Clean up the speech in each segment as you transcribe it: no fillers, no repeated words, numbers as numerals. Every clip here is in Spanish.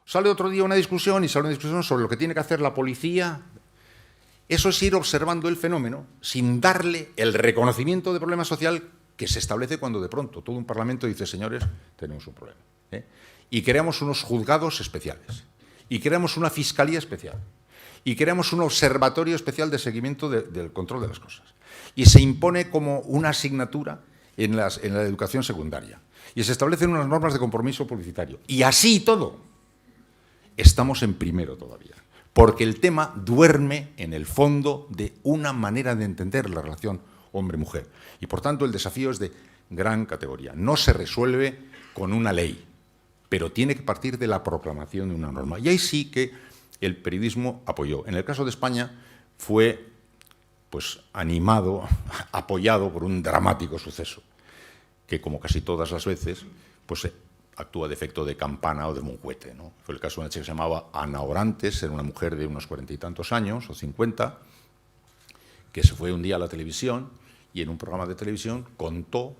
Sale otro día una discusión y sale una discusión sobre lo que tiene que hacer la policía. Eso es ir observando el fenómeno sin darle el reconocimiento de problema social que se establece cuando de pronto todo un parlamento dice, señores, tenemos un problema. Y creamos unos juzgados especiales, y creamos una fiscalía especial, y creamos un observatorio especial de seguimiento del control de las cosas. Y se impone como una asignatura en la educación secundaria. Y se establecen unas normas de compromiso publicitario. Y así y todo, estamos en primero todavía. Porque el tema duerme en el fondo de una manera de entender la relación hombre-mujer. Y por tanto el desafío es de gran categoría. No se resuelve con una ley, pero tiene que partir de la proclamación de una norma. Y ahí sí que el periodismo apoyó. En el caso de España fue pues, animado, apoyado por un dramático suceso, que como casi todas las veces, pues actúa de efecto de campana o de moncuete, ¿no? Fue el caso de una chica que se llamaba Ana Orantes, era una mujer de unos 40 y tantos años, o 50, que se fue un día a la televisión y en un programa de televisión contó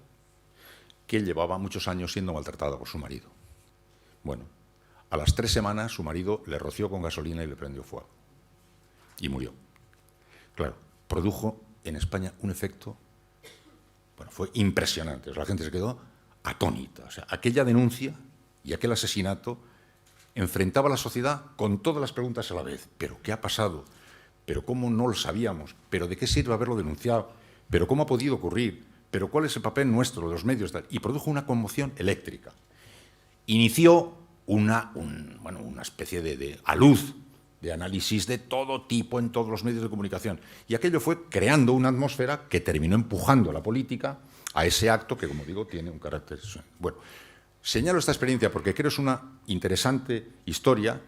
que llevaba muchos años siendo maltratada por su marido. Bueno, a las 3 semanas su marido le roció con gasolina y le prendió fuego. Y murió. Claro, produjo en España un efecto, bueno, fue impresionante. La gente se quedó atónita. O sea, aquella denuncia y aquel asesinato enfrentaba a la sociedad con todas las preguntas a la vez. ¿Pero qué ha pasado? ¿Pero cómo no lo sabíamos? ¿Pero de qué sirve haberlo denunciado? ¿Pero cómo ha podido ocurrir? ¿Pero cuál es el papel nuestro, de los medios? Y produjo una conmoción eléctrica. Inició una especie de aluz de análisis de todo tipo en todos los medios de comunicación. Y aquello fue creando una atmósfera que terminó empujando a la política a ese acto que, como digo, tiene un carácter... Bueno, señalo esta experiencia porque creo que es una interesante historia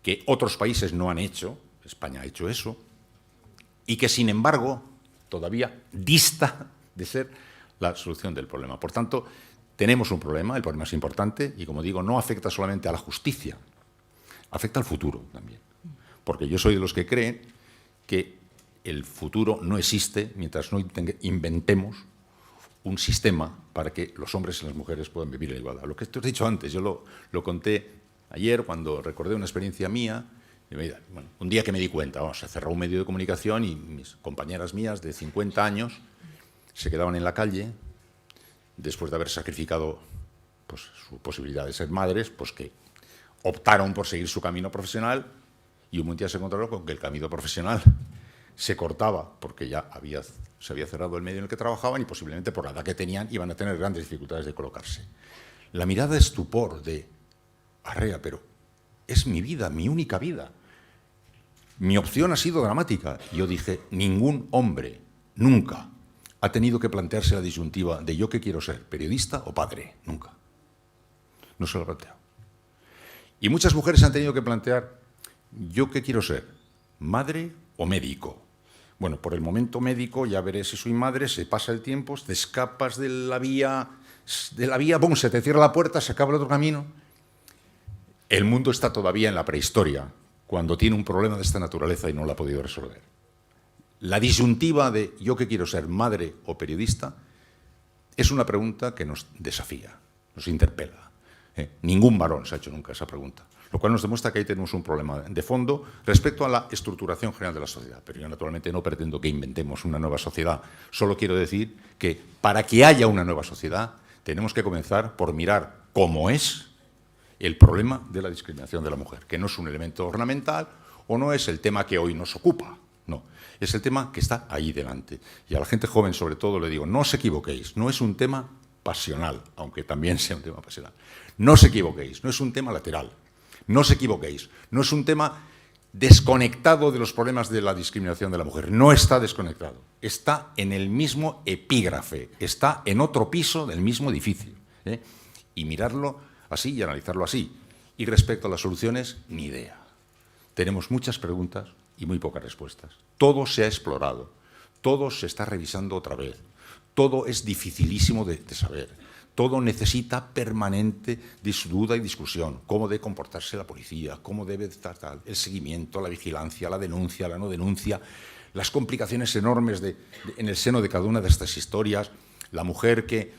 que otros países no han hecho, España ha hecho eso, y que, sin embargo, todavía dista de ser la solución del problema. Por tanto, tenemos un problema, el problema es importante, y, como digo, no afecta solamente a la justicia, afecta al futuro también. Porque yo soy de los que creen que el futuro no existe mientras no inventemos un sistema para que los hombres y las mujeres puedan vivir en igualdad. Lo que te he dicho antes, yo lo conté ayer cuando recordé una experiencia mía. Bueno, un día que me di cuenta, se cerró un medio de comunicación y mis compañeras mías de 50 años se quedaban en la calle después de haber sacrificado pues, su posibilidad de ser madres, pues que optaron por seguir su camino profesional y un buen día se encontraron con que el camino profesional se cortaba porque ya se había cerrado el medio en el que trabajaban y posiblemente por la edad que tenían iban a tener grandes dificultades de colocarse. La mirada de estupor de Arrea, pero es mi vida, mi única vida. Mi opción ha sido dramática. Y yo dije, ningún hombre, nunca, ha tenido que plantearse la disyuntiva de yo qué quiero ser, periodista o padre. Nunca. No se lo ha planteado. Y muchas mujeres han tenido que plantear, ¿yo qué quiero ser? ¿Madre o médico? Bueno, por el momento médico, ya veré si soy madre, se pasa el tiempo, te escapas de la vía, ¡pum!, se te cierra la puerta, se acaba el otro camino. El mundo está todavía en la prehistoria, cuando tiene un problema de esta naturaleza y no lo ha podido resolver. La disyuntiva de ¿yo qué quiero ser, madre o periodista? Es una pregunta que nos desafía, nos interpela. Ningún varón se ha hecho nunca esa pregunta, lo cual nos demuestra que ahí tenemos un problema de fondo respecto a la estructuración general de la sociedad. Pero yo naturalmente no pretendo que inventemos una nueva sociedad, solo quiero decir que para que haya una nueva sociedad tenemos que comenzar por mirar cómo es el problema de la discriminación de la mujer, que no es un elemento ornamental o no es el tema que hoy nos ocupa, no, es el tema que está ahí delante. Y a la gente joven sobre todo le digo, no os equivoquéis, no es un tema pasional, aunque también sea un tema pasional. No os equivoquéis, no es un tema lateral. No os equivoquéis, no es un tema desconectado de los problemas de la discriminación de la mujer. No está desconectado. Está en el mismo epígrafe, está en otro piso del mismo edificio. Y mirarlo así y analizarlo así. Y respecto a las soluciones, ni idea. Tenemos muchas preguntas y muy pocas respuestas. Todo se ha explorado, todo se está revisando otra vez. Todo es dificilísimo de saber. Todo necesita permanente duda y discusión. Cómo debe comportarse la policía, cómo debe estar el seguimiento, la vigilancia, la denuncia, la no denuncia, las complicaciones enormes en el seno de cada una de estas historias, la mujer que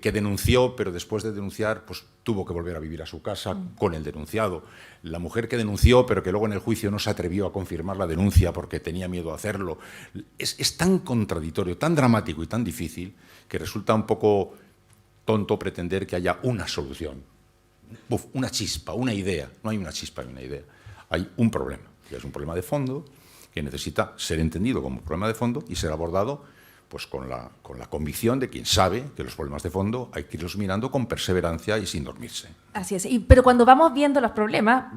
que denunció, pero después de denunciar pues, tuvo que volver a vivir a su casa con el denunciado. La mujer que denunció, pero que luego en el juicio no se atrevió a confirmar la denuncia porque tenía miedo a hacerlo. Es tan contradictorio, tan dramático y tan difícil que resulta un poco tonto pretender que haya una solución. Una chispa, una idea. No hay una chispa ni una idea. Hay un problema, que es un problema de fondo, que necesita ser entendido como un problema de fondo y ser abordado pues, con la convicción de quien sabe que los problemas de fondo hay que irlos mirando con perseverancia y sin dormirse. Así es. Pero cuando vamos viendo los problemas,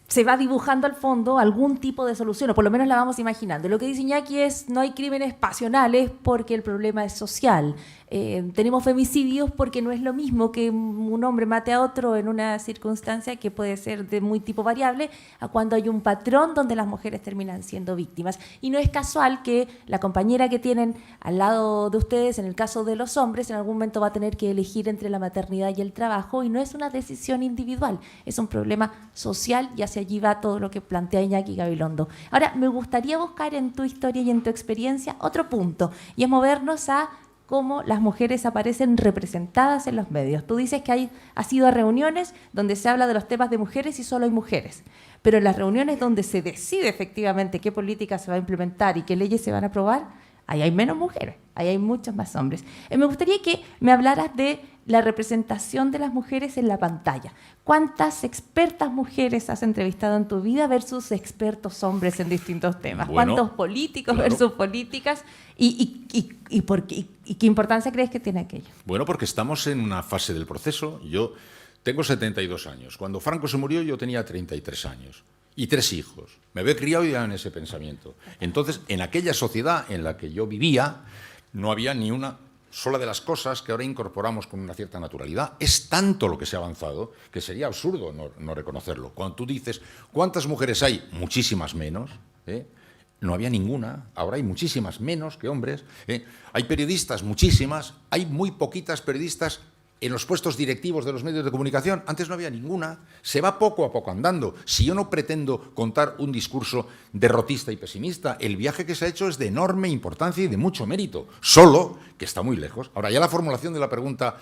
se va dibujando al fondo algún tipo de solución, o por lo menos la vamos imaginando. Lo que dice Iñaki es, no hay crímenes pasionales porque el problema es social. Tenemos femicidios porque no es lo mismo que un hombre mate a otro en una circunstancia que puede ser de muy tipo variable, a cuando hay un patrón donde las mujeres terminan siendo víctimas. Y no es casual que la compañera que tienen al lado de ustedes, en el caso de los hombres, en algún momento va a tener que elegir entre la maternidad y el trabajo, y no es una decisión individual, es un problema social, y hacia allí va todo lo que plantea Iñaki Gabilondo. Ahora, me gustaría buscar en tu historia y en tu experiencia otro punto, y es movernos a cómo las mujeres aparecen representadas en los medios. Tú dices que has ido a reuniones donde se habla de los temas de mujeres y solo hay mujeres, pero en las reuniones donde se decide efectivamente qué política se va a implementar y qué leyes se van a aprobar, ahí hay menos mujeres, ahí hay muchos más hombres. Me gustaría que me hablaras de la representación de las mujeres en la pantalla. ¿Cuántas expertas mujeres has entrevistado en tu vida versus expertos hombres en distintos temas? Bueno, ¿cuántos políticos claro, versus políticas? ¿Y qué importancia crees que tiene aquello? Bueno, porque estamos en una fase del proceso. Yo tengo 72 años. Cuando Franco se murió yo tenía 33 años. Y 3 hijos. Me había criado ya en ese pensamiento. Entonces, en aquella sociedad en la que yo vivía, no había ni una sola de las cosas que ahora incorporamos con una cierta naturalidad. Es tanto lo que se ha avanzado que sería absurdo no reconocerlo. Cuando tú dices, ¿cuántas mujeres hay? Muchísimas menos. No había ninguna, ahora hay muchísimas menos que hombres. Hay periodistas, muchísimas. Hay muy poquitas periodistas en los puestos directivos de los medios de comunicación. Antes no había ninguna. Se va poco a poco andando. Si yo no pretendo contar un discurso derrotista y pesimista, el viaje que se ha hecho es de enorme importancia y de mucho mérito, solo que está muy lejos. Ahora, ya la formulación de la pregunta,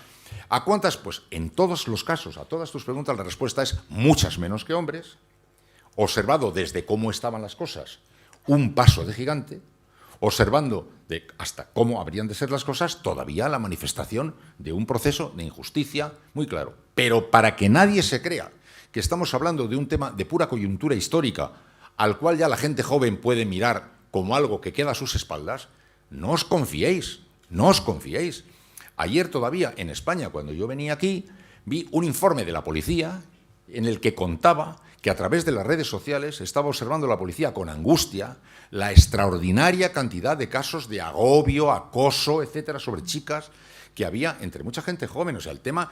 ¿a cuántas? Pues en todos los casos, a todas tus preguntas, la respuesta es muchas menos que hombres. Observado desde cómo estaban las cosas, un paso de gigante. Observando hasta cómo habrían de ser las cosas, todavía la manifestación de un proceso de injusticia muy claro. Pero para que nadie se crea que estamos hablando de un tema de pura coyuntura histórica, al cual ya la gente joven puede mirar como algo que queda a sus espaldas, no os confiéis, no os confiéis. Ayer todavía en España, cuando yo venía aquí, vi un informe de la policía en el que contaba que a través de las redes sociales estaba observando la policía con angustia la extraordinaria cantidad de casos de agobio, acoso, etcétera, sobre chicas que había entre mucha gente joven. O sea, el tema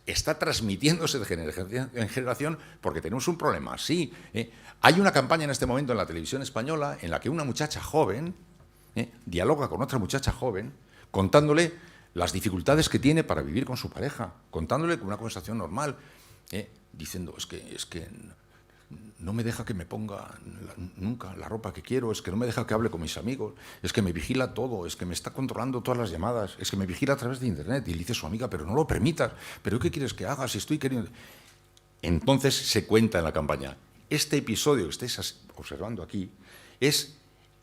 está transmitiéndose de generación en generación porque tenemos un problema así. Hay una campaña en este momento en la televisión española en la que una muchacha joven dialoga con otra muchacha joven contándole las dificultades que tiene para vivir con su pareja, contándole con una conversación normal, diciendo, es que no me deja que me ponga nunca la ropa que quiero, es que no me deja que hable con mis amigos, es que me vigila todo, es que me está controlando todas las llamadas, es que me vigila a través de Internet. Y le dice su amiga, pero no lo permitas, pero ¿qué quieres que haga si estoy queriendo? Entonces se cuenta en la campaña, este episodio que estáis observando aquí es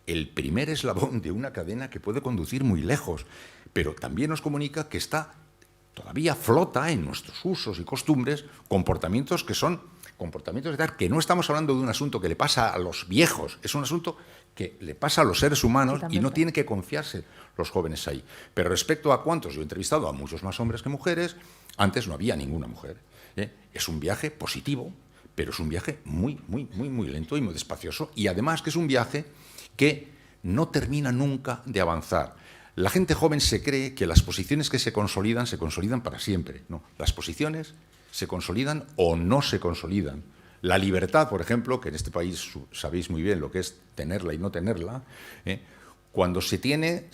el primer eslabón de una cadena que puede conducir muy lejos, pero también nos comunica que todavía flota en nuestros usos y costumbres comportamientos que son comportamientos de tal que no estamos hablando de un asunto que le pasa a los viejos, es un asunto que le pasa a los seres humanos y no tienen que confiarse los jóvenes ahí. Pero respecto a cuántos, yo he entrevistado a muchos más hombres que mujeres, antes no había ninguna mujer. Es un viaje positivo, pero es un viaje muy, muy, muy, muy lento y muy despacioso, y además que es un viaje que no termina nunca de avanzar. La gente joven se cree que las posiciones que se consolidan para siempre. No, las posiciones se consolidan o no se consolidan. La libertad, por ejemplo, que en este país sabéis muy bien lo que es tenerla y no tenerla, cuando se tiene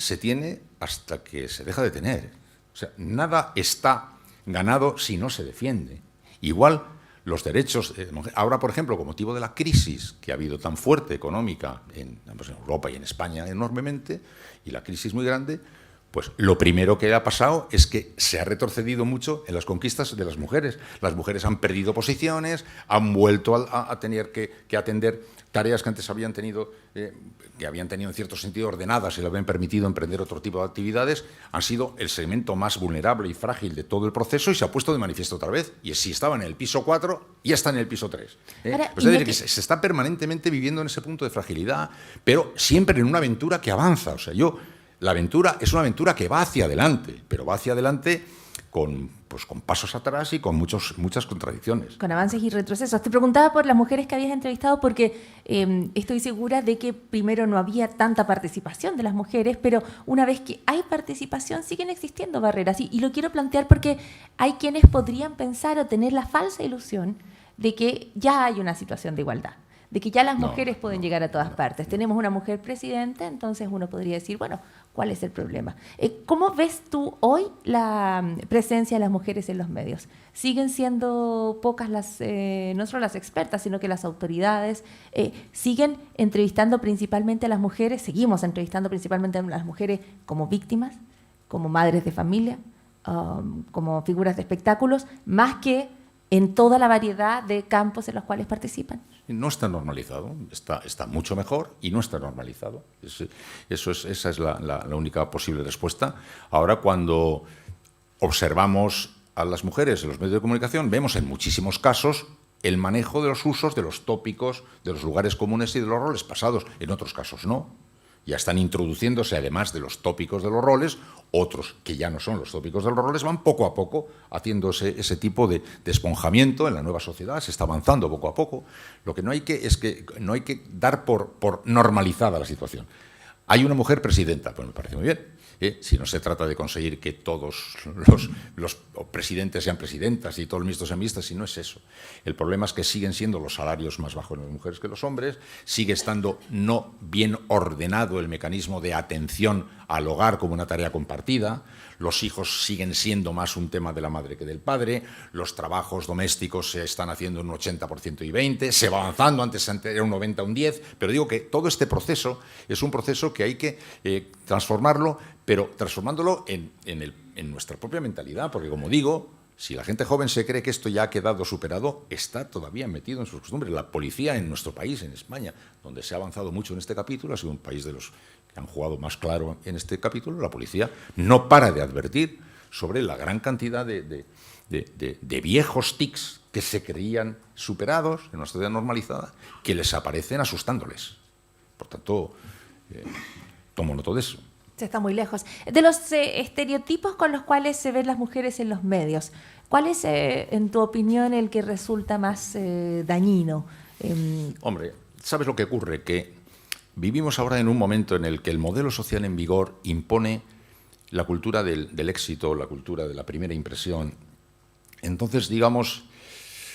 hasta que se deja de tener. O sea, nada está ganado si no se defiende. Igual los derechos de mujer. Ahora, por ejemplo, con motivo de la crisis que ha habido tan fuerte económica en Europa y en España enormemente, y la crisis muy grande, Pues lo primero que ha pasado es que se ha retrocedido mucho en las conquistas de las mujeres. Las mujeres han perdido posiciones, han vuelto a tener que atender tareas que antes habían tenido, que habían tenido en cierto sentido ordenadas y le habían permitido emprender otro tipo de actividades, han sido el segmento más vulnerable y frágil de todo el proceso y se ha puesto de manifiesto otra vez. Y si estaba en el piso 4, ya está en el piso 3. Ahora, es decir, que se está permanentemente viviendo en ese punto de fragilidad, pero siempre en una aventura que avanza. O sea, la aventura es una aventura que va hacia adelante, pero va hacia adelante con pasos atrás y con muchas contradicciones. Con avances y retrocesos. Te preguntaba por las mujeres que habías entrevistado porque estoy segura de que primero no había tanta participación de las mujeres, pero una vez que hay participación siguen existiendo barreras. Y lo quiero plantear porque hay quienes podrían pensar o tener la falsa ilusión de que ya hay una situación de igualdad, de que ya las mujeres pueden llegar a todas partes. Tenemos una mujer presidenta, entonces uno podría decir, bueno, ¿cuál es el problema? ¿Cómo ves tú hoy la presencia de las mujeres en los medios? ¿Siguen siendo pocas no solo las expertas, sino que las autoridades? ¿Siguen entrevistando principalmente a las mujeres? ¿Seguimos entrevistando principalmente a las mujeres como víctimas, como madres de familia, como figuras de espectáculos, más que en toda la variedad de campos en los cuales participan? No está normalizado, está mucho mejor y no está normalizado. Esa es la única posible respuesta. Ahora, cuando observamos a las mujeres en los medios de comunicación, vemos en muchísimos casos el manejo de los usos, de los tópicos, de los lugares comunes y de los roles pasados. En otros casos no. Ya están introduciéndose, además de los tópicos de los roles, otros que ya no son los tópicos de los roles, van poco a poco haciéndose ese tipo de esponjamiento en la nueva sociedad, se está avanzando poco a poco. Lo que no hay que es que no hay que dar por normalizada la situación. Hay una mujer presidenta, pues me parece muy bien. Si no se trata de conseguir que todos los presidentes sean presidentas y todos los ministros sean ministras, si no es eso. El problema es que siguen siendo los salarios más bajos en las mujeres que los hombres, sigue estando no bien ordenado el mecanismo de atención al hogar como una tarea compartida, los hijos siguen siendo más un tema de la madre que del padre, los trabajos domésticos se están haciendo un 80% y 20%, se va avanzando, antes era un 90, un 10%, pero digo que todo este proceso es un proceso que hay que transformarlo, pero transformándolo en nuestra propia mentalidad, porque como digo, si la gente joven se cree que esto ya ha quedado superado, está todavía metido en sus costumbres. La policía en nuestro país, en España, donde se ha avanzado mucho en este capítulo, ha sido un país de los que han jugado más claro en este capítulo, la policía no para de advertir sobre la gran cantidad de viejos tics que se creían superados en una sociedad normalizada, que les aparecen asustándoles. Por tanto, tomo nota de eso. Se está muy lejos. De los estereotipos con los cuales se ven las mujeres en los medios, ¿cuál es, en tu opinión, el que resulta más dañino? Hombre, ¿sabes lo que ocurre? Que vivimos ahora en un momento en el que el modelo social en vigor impone la cultura del éxito, la cultura de la primera impresión. Entonces, digamos,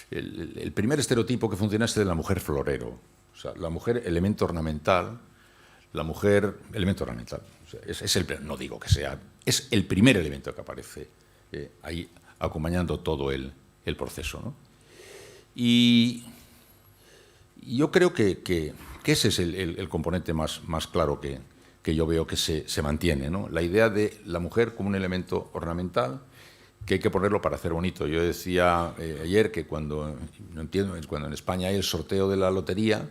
el primer estereotipo que funciona es el de la mujer florero. O sea, la mujer elemento ornamental, la mujer elemento ornamental. O sea, no digo que sea, es el primer elemento que aparece ahí acompañando todo el proceso, ¿no? Y yo creo que ese es el componente más claro que yo veo que se mantiene, ¿no? La idea de la mujer como un elemento ornamental que hay que ponerlo para hacer bonito. Yo decía ayer que cuando en España hay el sorteo de la lotería,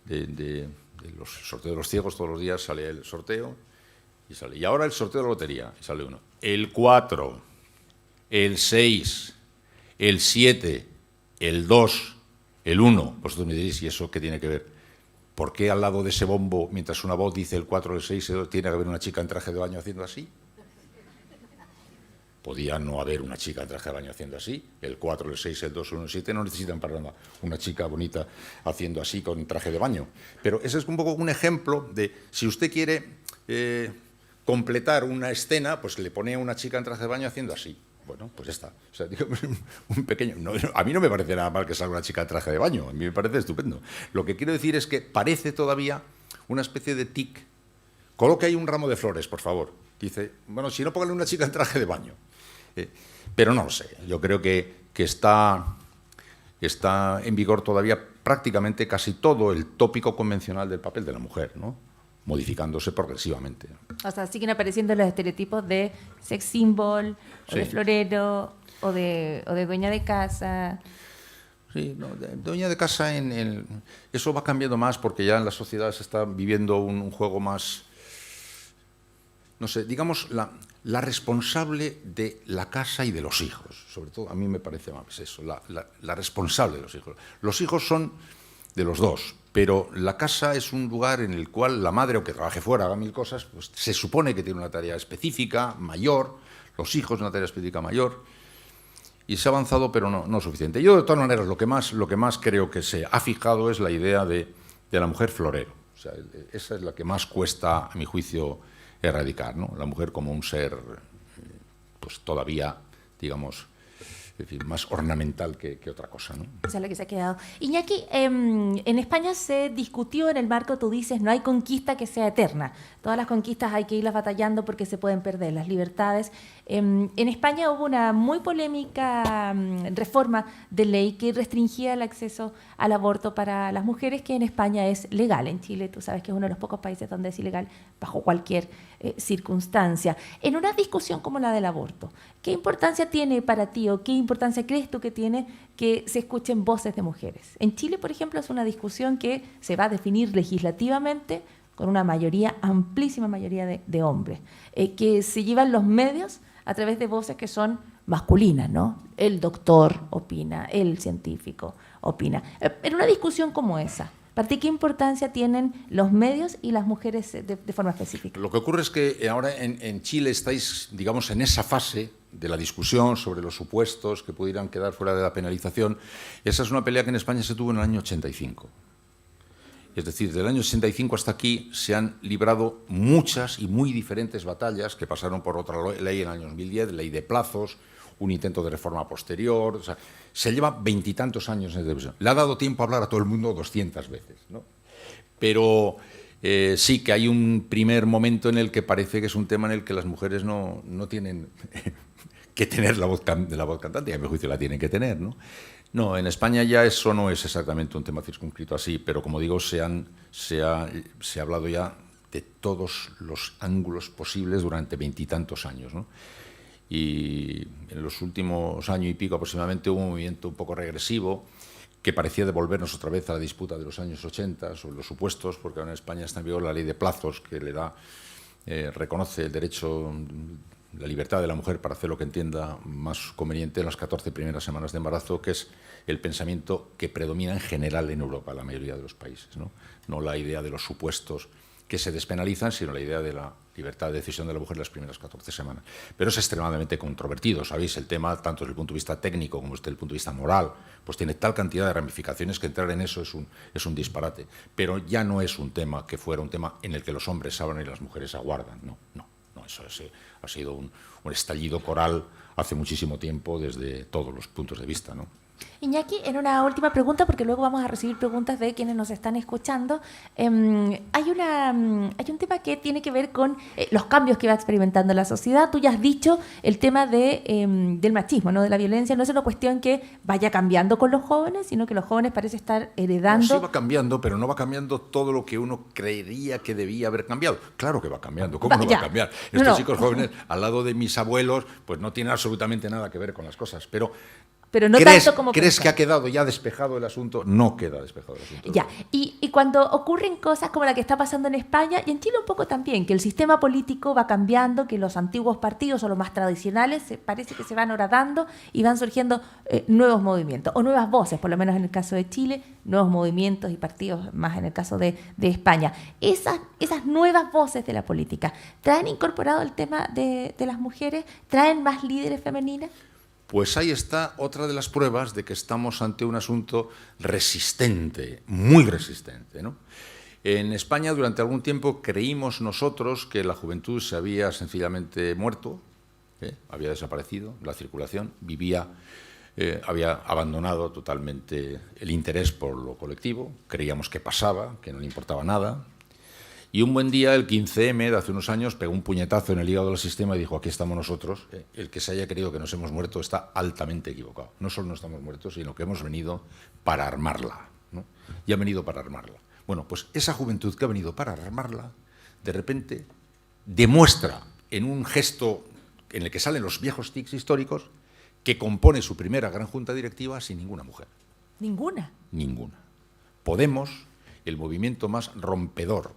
de los sorteos de los ciegos, todos los días sale el sorteo y ahora el sorteo de la lotería y sale uno. El 4, el 6, el 7, el 2, el 1. Vosotros me diréis, ¿y eso qué tiene que ver? ¿Por qué al lado de ese bombo, mientras una voz dice el 4, el 6, tiene que haber una chica en traje de baño haciendo así? Podía no haber una chica en traje de baño haciendo así. El 4, el 6, el 2, el 1, el 7 no necesitan para nada una chica bonita haciendo así con traje de baño. Pero ese es un poco un ejemplo de, si usted quiere completar una escena, pues le pone a una chica en traje de baño haciendo así. Bueno, pues ya está. O sea, digo, un pequeño... a mí no me parece nada mal que salga una chica en traje de baño. A mí me parece estupendo. Lo que quiero decir es que parece todavía una especie de tic. Coloque ahí un ramo de flores, por favor. Dice, bueno, si no, póngale una chica en traje de baño. Pero no lo sé. Yo creo que está en vigor todavía prácticamente casi todo el tópico convencional del papel de la mujer, ¿no? modificándose progresivamente. O sea, siguen apareciendo los estereotipos de sex symbol, o Sí. de florero, o de dueña de casa. Sí, no, dueña de casa, eso va cambiando más porque ya en la sociedad se está viviendo un juego más, no sé, digamos, la responsable de la casa y de los hijos. Sobre todo, a mí me parece más eso, la responsable de los hijos. Los hijos son de los dos, pero la casa es un lugar en el cual la madre, aunque trabaje fuera, haga mil cosas, pues se supone que tiene una tarea específica, mayor, los hijos una tarea específica mayor, y se ha avanzado, pero no suficiente. Yo, de todas maneras, lo que más creo que se ha fijado es la idea de la mujer florero. O sea, esa es la que más cuesta, a mi juicio, erradicar, ¿no? La mujer como un ser, pues todavía, digamos, es decir, más ornamental que otra cosa, ¿no? Esa es la que se ha quedado. Iñaki, en España se discutió en el marco, tú dices, no hay conquista que sea eterna. Todas las conquistas hay que irlas batallando porque se pueden perder las libertades. En España hubo una muy polémica reforma de ley que restringía el acceso al aborto para las mujeres, que en España es legal. En Chile, tú sabes que es uno de los pocos países donde es ilegal bajo cualquier circunstancia. En una discusión como la del aborto, ¿qué importancia tiene para ti o qué importancia crees tú que tiene que se escuchen voces de mujeres? En Chile, por ejemplo, es una discusión que se va a definir legislativamente con una mayoría, amplísima mayoría de hombres, que se llevan los medios a través de voces que son masculinas, ¿no? El doctor opina, el científico opina. En una discusión como esa, ¿para ti qué importancia tienen los medios y las mujeres de forma específica? Lo que ocurre es que ahora en Chile estáis, digamos, en esa fase de la discusión sobre los supuestos que pudieran quedar fuera de la penalización. Esa es una pelea que en España se tuvo en el año 85. Es decir, del año 65 hasta aquí se han librado muchas y muy diferentes batallas que pasaron por otra ley en el año 2010, ley de plazos, un intento de reforma posterior. O sea, se lleva 20 y tantos años en televisión. Le ha dado tiempo a hablar a todo el mundo 200 veces, ¿no? Pero sí que hay un primer momento en el que parece que es un tema en el que las mujeres no tienen que tener la voz cantante, y a mi juicio la tienen que tener, ¿no? No, en España ya eso no es exactamente un tema circunscrito así, pero como digo, se ha hablado ya de todos los ángulos posibles durante 20 y tantos años, ¿no? Y en los últimos año y pico aproximadamente hubo un movimiento un poco regresivo que parecía devolvernos otra vez a la disputa de los años 80 sobre los supuestos, porque ahora en España está en vigor la ley de plazos que le da, reconoce el derecho, la libertad de la mujer para hacer lo que entienda más conveniente en las 14 primeras semanas de embarazo, que es el pensamiento que predomina en general en Europa, en la mayoría de los países, ¿no? No la idea de los supuestos que se despenalizan, sino la idea de la libertad de decisión de la mujer en las primeras 14 semanas. Pero es extremadamente controvertido, ¿sabéis? El tema, tanto desde el punto de vista técnico como desde el punto de vista moral, pues tiene tal cantidad de ramificaciones que entrar en eso es un disparate. Pero ya no es un tema que fuera un tema en el que los hombres hablan y las mujeres aguardan, no, eso ha sido un estallido coral hace muchísimo tiempo desde todos los puntos de vista, ¿no? Iñaki, en una última pregunta, porque luego vamos a recibir preguntas de quienes nos están escuchando. Hay un tema que tiene que ver con los cambios que va experimentando la sociedad. Tú ya has dicho el tema del machismo, ¿no? De la violencia. No es una cuestión que vaya cambiando con los jóvenes, sino que los jóvenes parece estar heredando. No, sí va cambiando, pero no va cambiando todo lo que uno creería que debía haber cambiado. Claro que va cambiando. ¿Cómo no va a cambiar? Estos chicos jóvenes, al lado de mis abuelos, pues no tienen absolutamente nada que ver con las cosas. Pero no tanto como ¿crees que ha quedado ya despejado el asunto? No queda despejado el asunto. Ya, y cuando ocurren cosas como la que está pasando en España, y en Chile un poco también, que el sistema político va cambiando, que los antiguos partidos o los más tradicionales parece que se van horadando y van surgiendo nuevos movimientos, o nuevas voces, por lo menos en el caso de Chile, nuevos movimientos y partidos más en el caso de España. Esas nuevas voces de la política, ¿traen incorporado el tema de las mujeres? ¿Traen más líderes femeninas? Pues ahí está otra de las pruebas de que estamos ante un asunto resistente, muy resistente, ¿no? En España durante algún tiempo creímos nosotros que la juventud se había sencillamente muerto, había desaparecido la circulación, había abandonado totalmente el interés por lo colectivo, creíamos que pasaba, que no le importaba nada. Y un buen día, el 15M de hace unos años, pegó un puñetazo en el hígado del sistema y dijo, aquí estamos nosotros. El que se haya creído que nos hemos muerto está altamente equivocado. No solo no estamos muertos, sino que hemos venido para armarla, ¿no? Y ha venido para armarla. Bueno, pues esa juventud que ha venido para armarla de repente demuestra en un gesto en el que salen los viejos tics históricos que compone su primera gran junta directiva sin ninguna mujer. ¿Ninguna? Ninguna. Podemos, el movimiento más rompedor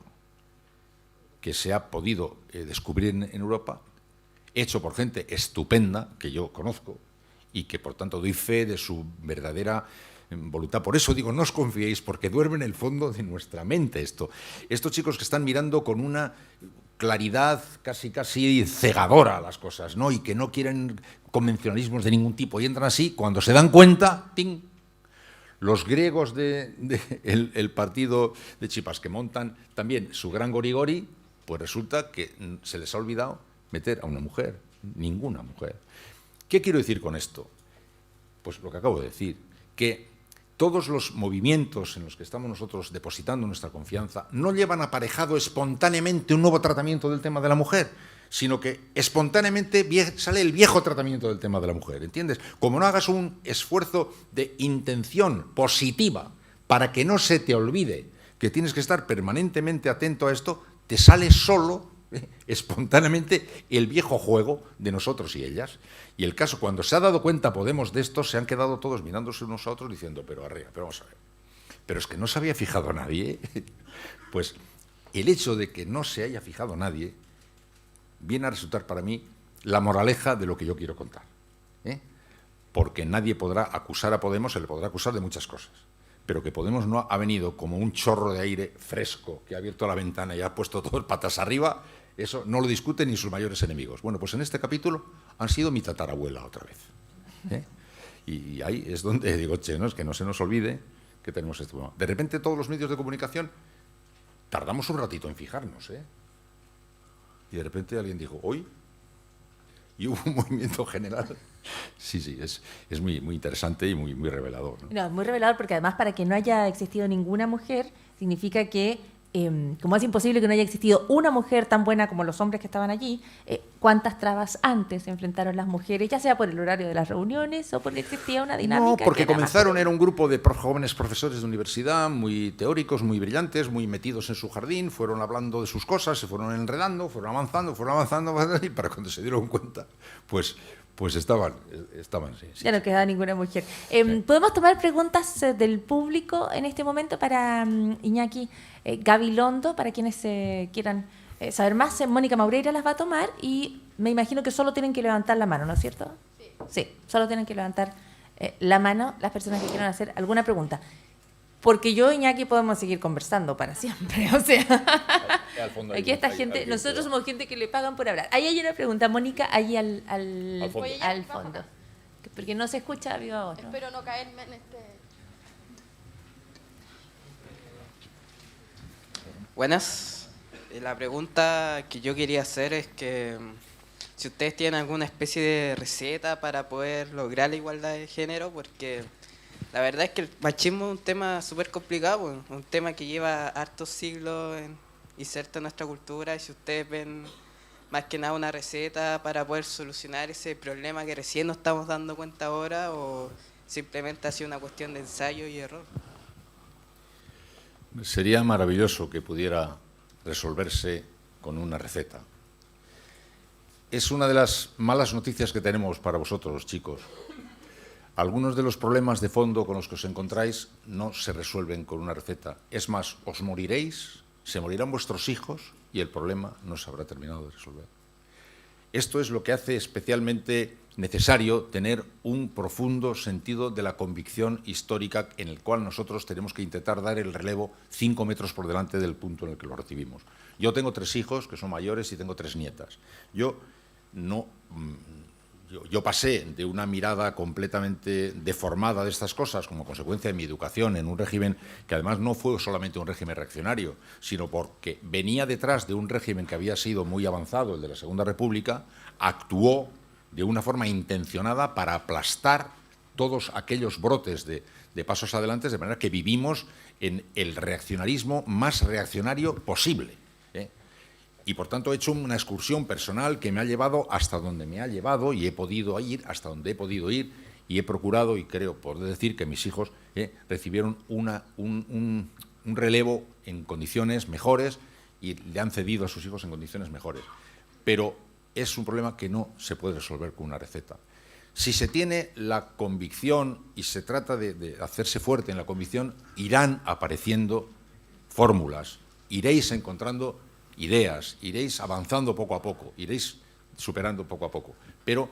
que se ha podido descubrir en Europa, hecho por gente estupenda, que yo conozco, y que por tanto doy fe de su verdadera voluntad. Por eso digo, no os confiéis, porque duerme en el fondo de nuestra mente esto. Estos chicos que están mirando con una claridad casi cegadora a las cosas, ¿no? Y que no quieren convencionalismos de ningún tipo, y entran así, cuando se dan cuenta, ¡ting! Los griegos el partido de Chipas, que montan también su gran gorigori, pues resulta que se les ha olvidado meter a una mujer, ninguna mujer. ¿Qué quiero decir con esto? Pues lo que acabo de decir, que todos los movimientos en los que estamos nosotros depositando nuestra confianza no llevan aparejado espontáneamente un nuevo tratamiento del tema de la mujer, sino que espontáneamente sale el viejo tratamiento del tema de la mujer, ¿entiendes? Como no hagas un esfuerzo de intención positiva para que no se te olvide que tienes que estar permanentemente atento a esto, te sale solo, espontáneamente, el viejo juego de nosotros y ellas. Y el caso, cuando se ha dado cuenta Podemos de esto, se han quedado todos mirándose unos a otros diciendo, pero arriba, pero vamos a ver, pero es que no se había fijado nadie. Pues el hecho de que no se haya fijado nadie viene a resultar para mí la moraleja de lo que yo quiero contar, ¿eh? Porque nadie podrá acusar a Podemos, se le podrá acusar de muchas cosas, pero que Podemos no ha venido como un chorro de aire fresco que ha abierto la ventana y ha puesto todo patas arriba, eso no lo discuten ni sus mayores enemigos. Bueno, pues en este capítulo han sido mi tatarabuela otra vez, ¿eh? Y ahí es donde digo, che, ¿no? Es que no se nos olvide que tenemos este problema. De repente todos los medios de comunicación tardamos un ratito en fijarnos, ¿eh? Y de repente alguien dijo, ¿hoy? Y hubo un movimiento general. Sí, es muy interesante y muy revelador, ¿no? No, es muy revelador porque además para que no haya existido ninguna mujer, significa que, como es imposible que no haya existido una mujer tan buena como los hombres que estaban allí, ¿cuántas trabas antes se enfrentaron las mujeres, ya sea por el horario de las reuniones o porque existía una dinámica? No, porque comenzaron, era un grupo de jóvenes profesores de universidad, muy teóricos, muy brillantes, muy metidos en su jardín, fueron hablando de sus cosas, se fueron enredando, fueron avanzando, y para cuando se dieron cuenta, pues estaban sí. Ya no quedaba ninguna mujer. ¿Podemos tomar preguntas del público en este momento para Iñaki Gabilondo, para quienes quieran saber más? Mónica Maureira las va a tomar y me imagino que solo tienen que levantar la mano, ¿no es cierto? Sí, solo tienen que levantar la mano las personas que quieran hacer alguna pregunta. Porque yo, Iñaki, podemos seguir conversando para siempre, o sea, aquí esta gente, nosotros somos gente que le pagan por hablar. Ahí hay una pregunta, Mónica, ahí al fondo, porque no se escucha viva voz, ¿no? Espero no caerme en este... Buenas, la pregunta que yo quería hacer es que si ustedes tienen alguna especie de receta para poder lograr la igualdad de género, porque... La verdad es que el machismo es un tema súper complicado, un tema que lleva hartos siglos inserto en nuestra cultura, y si ustedes ven más que nada una receta para poder solucionar ese problema que recién nos estamos dando cuenta ahora, o simplemente ha sido una cuestión de ensayo y error. Sería maravilloso que pudiera resolverse con una receta. Es una de las malas noticias que tenemos para vosotros, chicos. Algunos de los problemas de fondo con los que os encontráis no se resuelven con una receta. Es más, os moriréis, se morirán vuestros hijos y el problema no se habrá terminado de resolver. Esto es lo que hace especialmente necesario tener un profundo sentido de la convicción histórica en el cual nosotros tenemos que intentar dar el relevo 5 metros por delante del punto en el que lo recibimos. Yo tengo 3 hijos que son mayores y tengo 3 nietas. Yo pasé de una mirada completamente deformada de estas cosas como consecuencia de mi educación en un régimen que además no fue solamente un régimen reaccionario, sino porque venía detrás de un régimen que había sido muy avanzado, el de la Segunda República, actuó de una forma intencionada para aplastar todos aquellos brotes de pasos adelante, de manera que vivimos en el reaccionarismo más reaccionario posible. Y, por tanto, he hecho una excursión personal que me ha llevado hasta donde me ha llevado y he podido ir hasta donde he podido ir y he procurado, y creo poder decir que mis hijos recibieron un relevo en condiciones mejores y le han cedido a sus hijos en condiciones mejores. Pero es un problema que no se puede resolver con una receta. Si se tiene la convicción y se trata de hacerse fuerte en la convicción, irán apareciendo fórmulas, iréis encontrando ideas, iréis avanzando poco a poco, iréis superando poco a poco. Pero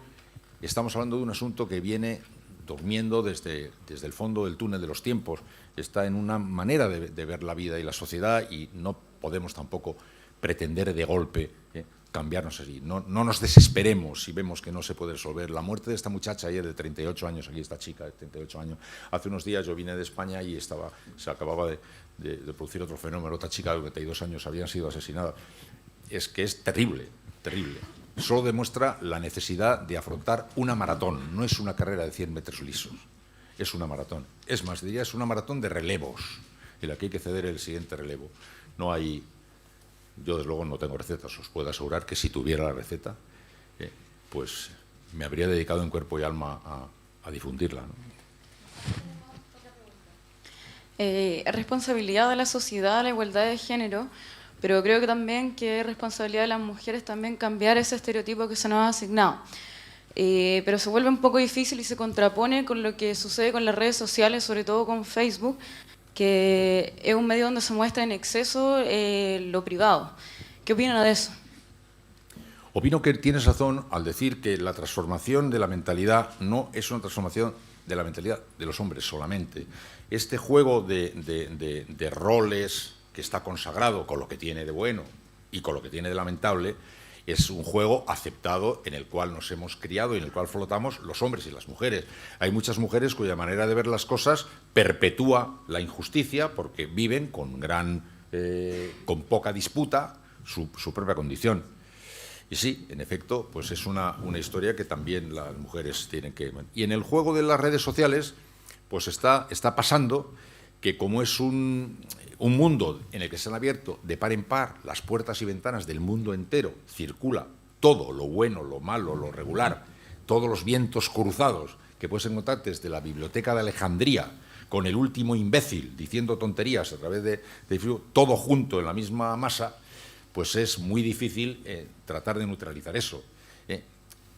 estamos hablando de un asunto que viene durmiendo desde el fondo del túnel de los tiempos. Está en una manera de ver la vida y la sociedad y no podemos tampoco pretender de golpe cambiarnos así. No nos desesperemos si vemos que no se puede resolver. La muerte de esta muchacha ayer de 38 años, aquí esta chica de 38 años, hace unos días yo vine de España y se acababa de producir otro fenómeno. Otra chica de 22 años había sido asesinada. Es que es terrible, terrible. Solo demuestra la necesidad de afrontar una maratón. No es una carrera de 100 metros lisos, es una maratón. Es más, diría, es una maratón de relevos, en la que hay que ceder el siguiente relevo. No hay... Yo, desde luego, no tengo recetas. Os puedo asegurar que si tuviera la receta, pues me habría dedicado en cuerpo y alma a difundirla, ¿no? Es responsabilidad de la sociedad la igualdad de género, pero creo que también que es responsabilidad de las mujeres también cambiar ese estereotipo que se nos ha asignado. Pero se vuelve un poco difícil y se contrapone con lo que sucede con las redes sociales, sobre todo con Facebook, que es un medio donde se muestra en exceso lo privado. ¿Qué opinan de eso? Opino que tienes razón al decir que la transformación de la mentalidad no es una transformación de la mentalidad de los hombres solamente. Este juego de roles que está consagrado con lo que tiene de bueno y con lo que tiene de lamentable es un juego aceptado en el cual nos hemos criado y en el cual flotamos los hombres y las mujeres. Hay muchas mujeres cuya manera de ver las cosas perpetúa la injusticia porque viven con poca disputa su propia condición. Y sí, en efecto, pues es una historia que también las mujeres tienen que... Y en el juego de las redes sociales, pues está pasando que como es un mundo en el que se han abierto de par en par las puertas y ventanas del mundo entero, circula todo, lo bueno, lo malo, lo regular, todos los vientos cruzados que puedes encontrar desde la biblioteca de Alejandría, con el último imbécil diciendo tonterías a través de todo junto en la misma masa, pues es muy difícil tratar de neutralizar eso.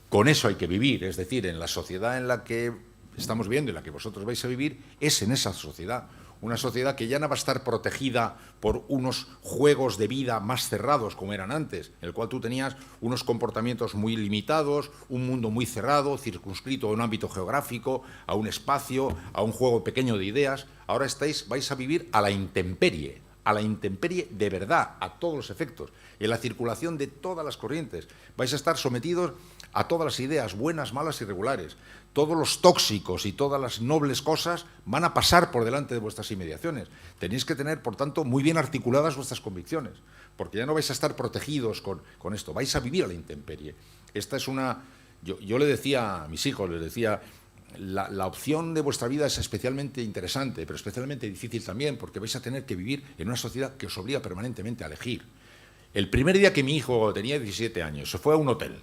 Con eso hay que vivir, es decir, en la sociedad en la que estamos viviendo y en la que vosotros vais a vivir, es en esa sociedad. Una sociedad que ya no va a estar protegida por unos juegos de vida más cerrados como eran antes, en el cual tú tenías unos comportamientos muy limitados, un mundo muy cerrado, circunscrito a un ámbito geográfico, a un espacio, a un juego pequeño de ideas. Ahora vais a vivir a la intemperie de verdad, a todos los efectos, en la circulación de todas las corrientes. Vais a estar sometidos a todas las ideas, buenas, malas y regulares. Todos los tóxicos y todas las nobles cosas van a pasar por delante de vuestras inmediaciones. Tenéis que tener, por tanto, muy bien articuladas vuestras convicciones, porque ya no vais a estar protegidos con esto, vais a vivir a la intemperie. Esta es una... Yo le decía a mis hijos, les decía... La opción de vuestra vida es especialmente interesante, pero especialmente difícil también, porque vais a tener que vivir en una sociedad que os obliga permanentemente a elegir. El primer día que mi hijo tenía 17 años, se fue a un hotel,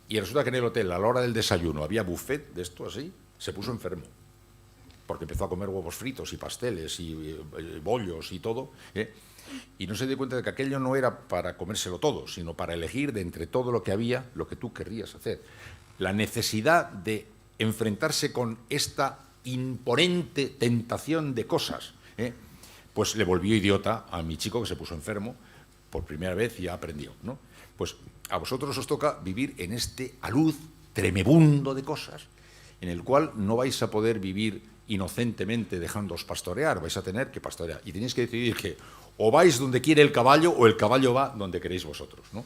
y resulta que en el hotel, a la hora del desayuno, había buffet de esto así, se puso enfermo, porque empezó a comer huevos fritos y pasteles y bollos y todo, y no se dio cuenta de que aquello no era para comérselo todo, sino para elegir de entre todo lo que había, lo que tú querrías hacer. La necesidad de enfrentarse con esta imponente tentación de cosas, pues le volvió idiota a mi chico que se puso enfermo por primera vez y ya aprendió, ¿no? Pues a vosotros os toca vivir en este alud tremebundo de cosas, en el cual no vais a poder vivir inocentemente dejándoos pastorear, vais a tener que pastorear. Y tenéis que decidir que o vais donde quiere el caballo o el caballo va donde queréis vosotros, ¿no?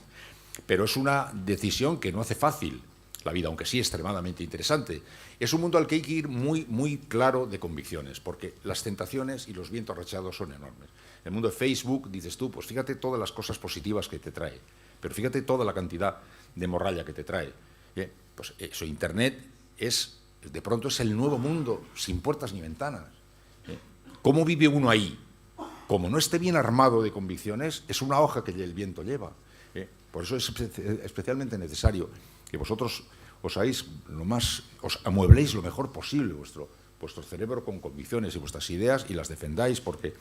Pero es una decisión que no hace fácil la vida, aunque sí extremadamente interesante. Es un mundo al que hay que ir muy, muy claro de convicciones, porque las tentaciones y los vientos rachados son enormes. En el mundo de Facebook, dices tú, pues fíjate todas las cosas positivas que te trae, pero fíjate toda la cantidad de morralla que te trae. Pues eso, Internet de pronto es el nuevo mundo, sin puertas ni ventanas. ¿Cómo vive uno ahí? Como no esté bien armado de convicciones, es una hoja que el viento lleva. Por eso es especialmente necesario que vosotros os amuebléis lo mejor posible vuestro cerebro con convicciones y vuestras ideas y las defendáis, porque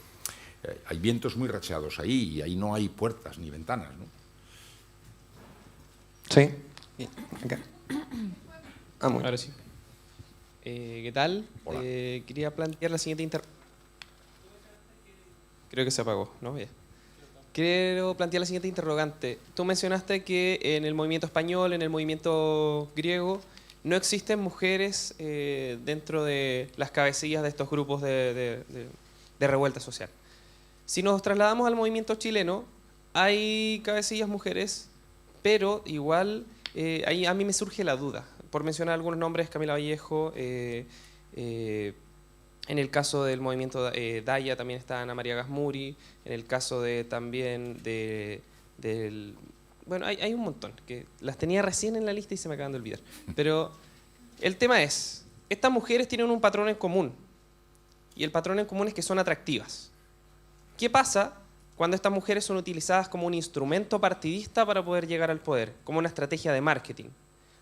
Hay vientos muy racheados ahí y ahí no hay puertas ni ventanas, ¿no? Sí. Bien, acá. Ahora sí. ¿Qué tal? Hola. Quería plantear la siguiente Creo que se apagó, ¿no? Bien. Quiero plantear la siguiente interrogante. Tú mencionaste que en el movimiento español, en el movimiento griego, no existen mujeres dentro de las cabecillas de estos grupos de revuelta social. Si nos trasladamos al movimiento chileno, hay cabecillas mujeres, pero igual ahí a mí me surge la duda. Por mencionar algunos nombres, Camila Vallejo, en el caso del movimiento Daya también está Ana María Gasmuri, en el caso también del... Bueno, hay un montón, que las tenía recién en la lista y se me acaban de olvidar. Pero el tema es, estas mujeres tienen un patrón en común, y el patrón en común es que son atractivas. ¿Qué pasa cuando estas mujeres son utilizadas como un instrumento partidista para poder llegar al poder, como una estrategia de marketing?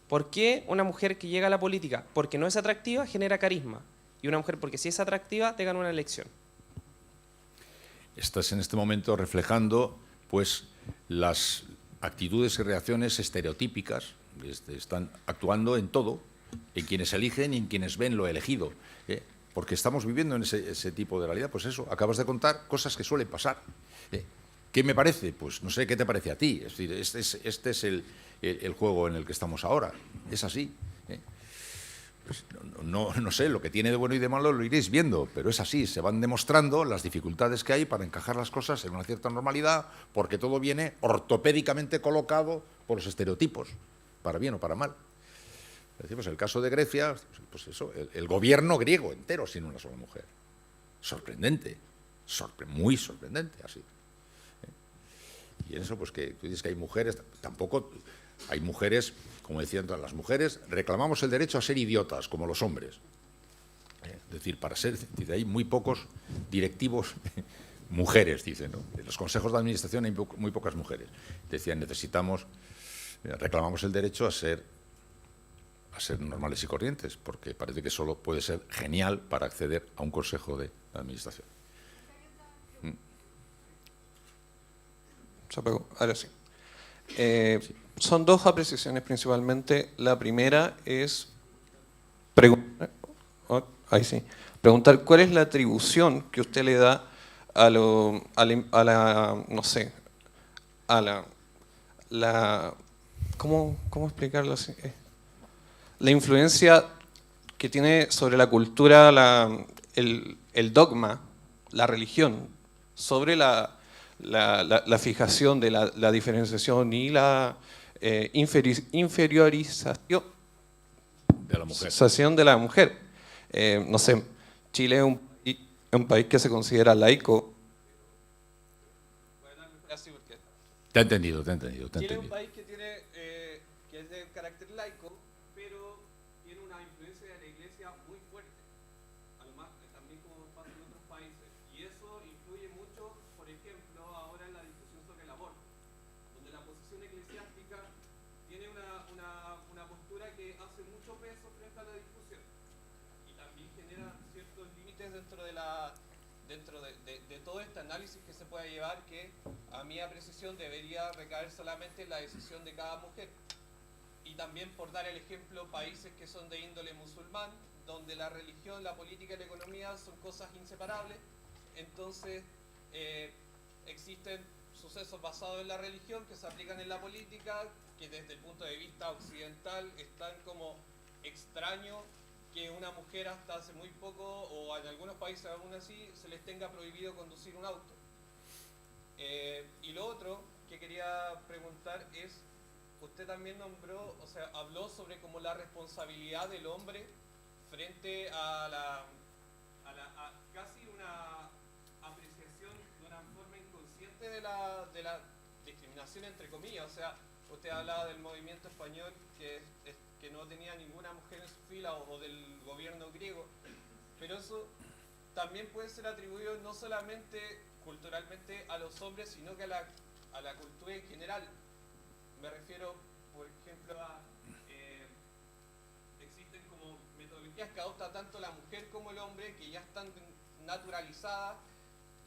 ¿Por qué una mujer que llega a la política porque no es atractiva genera carisma? Y una mujer porque sí es atractiva te gana una elección. Estás en este momento reflejando pues las actitudes y reacciones estereotípicas, están actuando en todo, en quienes eligen y en quienes ven lo elegido, porque estamos viviendo en ese tipo de realidad. Pues eso, acabas de contar cosas que suelen pasar. ¿Qué me parece? Pues no sé qué te parece a ti. Es decir, este es el juego en el que estamos ahora. Es así. Pues no sé, lo que tiene de bueno y de malo lo iréis viendo, pero es así, se van demostrando las dificultades que hay para encajar las cosas en una cierta normalidad, porque todo viene ortopédicamente colocado por los estereotipos, para bien o para mal. Decimos, el caso de Grecia, pues eso, el gobierno griego entero sin una sola mujer. Sorprendente, muy sorprendente, así. Y en eso, pues que tú dices que hay mujeres, tampoco hay mujeres, como decían todas las mujeres, reclamamos el derecho a ser idiotas, como los hombres. Es decir, para ser, dice, hay muy pocos directivos mujeres, dicen, ¿no? En los consejos de administración hay muy pocas mujeres. Decían, reclamamos el derecho a ser normales y corrientes, porque parece que solo puede ser genial para acceder a un consejo de administración. Se apagó. Ahora sí. Son dos apreciaciones principalmente. La primera es preguntar cuál es la atribución que usted le da a la ¿cómo explicarlo así? La influencia que tiene sobre la cultura el dogma, la religión, sobre la fijación de la diferenciación y la inferiorización de la mujer. No sé, Chile es un país que se considera laico. Te he entendido. Chile es un país que es de carácter laico, pero tiene una influencia de la iglesia muy fuerte, además también como pasa en otros países, y eso influye mucho, por ejemplo, ahora en la discusión sobre el aborto, donde la posición eclesiástica tiene una postura que hace mucho peso frente a la discusión, y también genera ciertos límites dentro de todo este análisis que se puede llevar, que a mi apreciación debería recaer solamente en la decisión de cada mujer. Y también, por dar el ejemplo, países que son de índole musulmán, donde la religión, la política y la economía son cosas inseparables. Entonces, existen sucesos basados en la religión que se aplican en la política, que desde el punto de vista occidental están como extraños que una mujer hasta hace muy poco, o en algunos países aún así, se les tenga prohibido conducir un auto. Y lo otro que quería preguntar es, usted también habló sobre como la responsabilidad del hombre frente a casi una apreciación de una forma inconsciente de la discriminación entre comillas. O sea, usted hablaba del movimiento español que no tenía ninguna mujer en su fila, o del gobierno griego, pero eso también puede ser atribuido no solamente culturalmente a los hombres, sino que a la cultura en general. Me refiero, por ejemplo, existen como metodologías que adopta tanto la mujer como el hombre, que ya están naturalizadas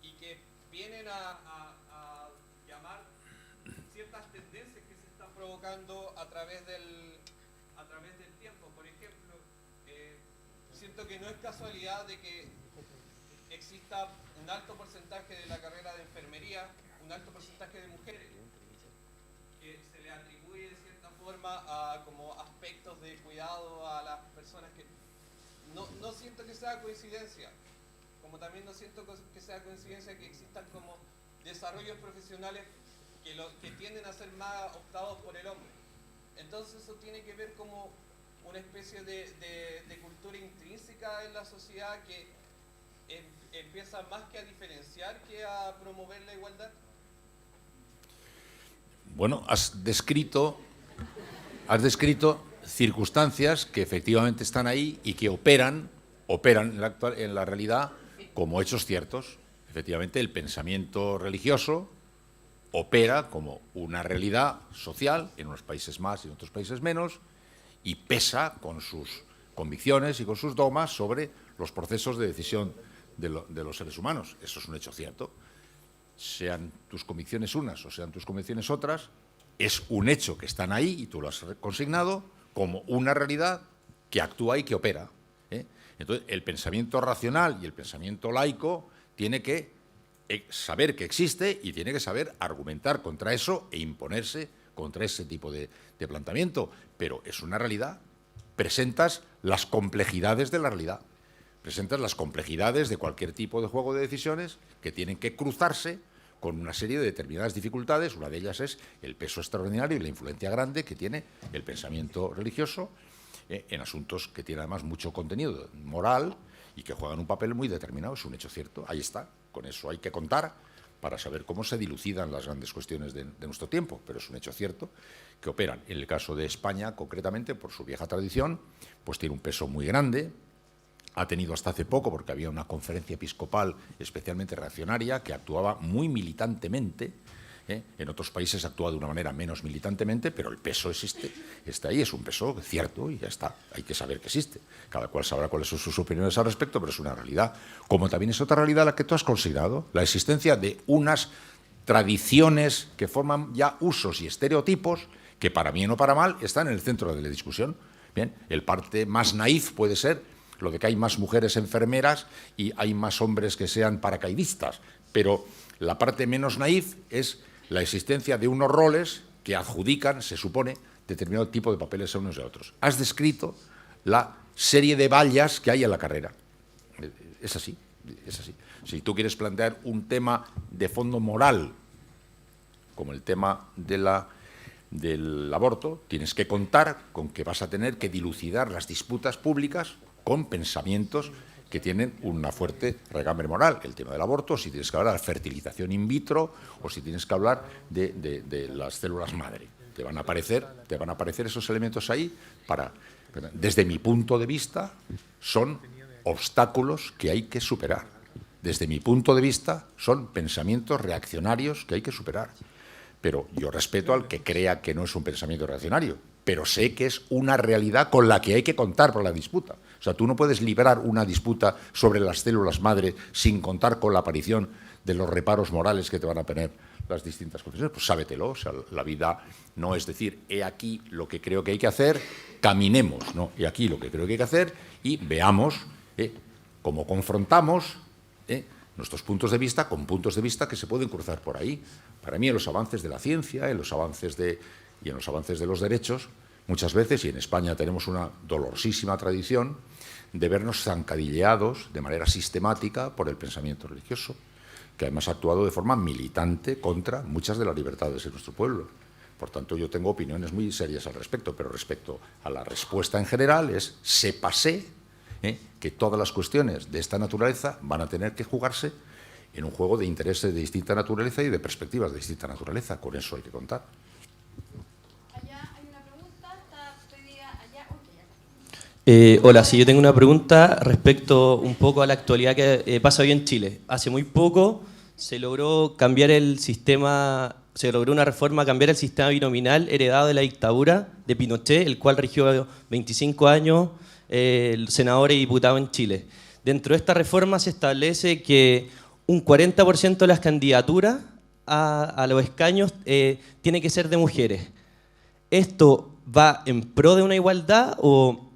y que vienen a llamar ciertas tendencias que se están provocando a través del tiempo. Por ejemplo, siento que no es casualidad de que exista un alto porcentaje de la carrera de enfermería, un alto porcentaje de mujeres, que se le atribuye de cierta forma a como aspectos de cuidado a las personas que... No siento que sea coincidencia, como también no siento que sea coincidencia que existan como desarrollos profesionales que tienden a ser más optados por el hombre. Entonces eso tiene que ver como una especie de cultura intrínseca en la sociedad que empieza más que a diferenciar que a promover la igualdad. Bueno, has descrito circunstancias que efectivamente están ahí y que operan en la realidad como hechos ciertos. Efectivamente, el pensamiento religioso opera como una realidad social, en unos países más y en otros países menos, y pesa con sus convicciones y con sus dogmas sobre los procesos de decisión de los seres humanos. Eso es un hecho cierto. Sean tus convicciones unas o sean tus convicciones otras, es un hecho que están ahí y tú lo has consignado como una realidad que actúa y que opera. Entonces, el pensamiento racional y el pensamiento laico tiene que saber que existe y tiene que saber argumentar contra eso e imponerse contra ese tipo de planteamiento. Pero es una realidad. Presentas las complejidades de la realidad. Presentas las complejidades de cualquier tipo de juego de decisiones que tienen que cruzarse con una serie de determinadas dificultades. Una de ellas es el peso extraordinario y la influencia grande que tiene el pensamiento religioso en asuntos que tienen además mucho contenido moral y que juegan un papel muy determinado. Es un hecho cierto, ahí está. Con eso hay que contar para saber cómo se dilucidan las grandes cuestiones de nuestro tiempo, pero es un hecho cierto que operan. En el caso de España, concretamente, por su vieja tradición, pues tiene un peso muy grande. Ha tenido hasta hace poco, porque había una conferencia episcopal especialmente reaccionaria que actuaba muy militantemente. En otros países actúa de una manera menos militantemente, pero el peso existe, está ahí, es un peso cierto y ya está. Hay que saber que existe. Cada cual sabrá cuáles son sus opiniones al respecto, pero es una realidad. Como también es otra realidad la que tú has considerado, la existencia de unas tradiciones que forman ya usos y estereotipos que, para bien o para mal, están en el centro de la discusión. Bien, el parte más naif puede ser lo de que hay más mujeres enfermeras y hay más hombres que sean paracaidistas, pero la parte menos naif es la existencia de unos roles que adjudican, se supone, determinado tipo de papeles a unos y a otros. Has descrito la serie de vallas que hay en la carrera. Es así, es así. Si tú quieres plantear un tema de fondo moral, como el tema del aborto, tienes que contar con que vas a tener que dilucidar las disputas públicas con pensamientos que tienen una fuerte regambre moral. El tema del aborto, si tienes que hablar de fertilización in vitro o si tienes que hablar de las células madre. Te van a aparecer esos elementos ahí desde mi punto de vista, son obstáculos que hay que superar. Desde mi punto de vista, son pensamientos reaccionarios que hay que superar. Pero yo respeto al que crea que no es un pensamiento reaccionario, pero sé que es una realidad con la que hay que contar por la disputa. O sea, tú no puedes librar una disputa sobre las células madre sin contar con la aparición de los reparos morales que te van a poner las distintas confesiones. Pues sábetelo. O sea, la vida no es decir, he aquí lo que creo que hay que hacer, caminemos, ¿no? He aquí lo que creo que hay que hacer y veamos cómo confrontamos nuestros puntos de vista con puntos de vista que se pueden cruzar por ahí. Para mí, en los avances de la ciencia, en los avances de los derechos, muchas veces, y en España tenemos una dolorosísima tradición de vernos zancadilleados de manera sistemática por el pensamiento religioso, que además ha actuado de forma militante contra muchas de las libertades de nuestro pueblo. Por tanto, yo tengo opiniones muy serias al respecto, pero respecto a la respuesta en general es, sépase que todas las cuestiones de esta naturaleza van a tener que jugarse en un juego de intereses de distinta naturaleza y de perspectivas de distinta naturaleza. Con eso hay que contar. Hola, sí, yo tengo una pregunta respecto un poco a la actualidad que pasa hoy en Chile. Hace muy poco se logró cambiar el sistema, se logró una reforma, cambiar el sistema binominal heredado de la dictadura de Pinochet, el cual rigió 25 años senador y diputado en Chile. Dentro de esta reforma se establece que un 40% de las candidaturas a los escaños tiene que ser de mujeres. ¿Esto va en pro de una igualdad o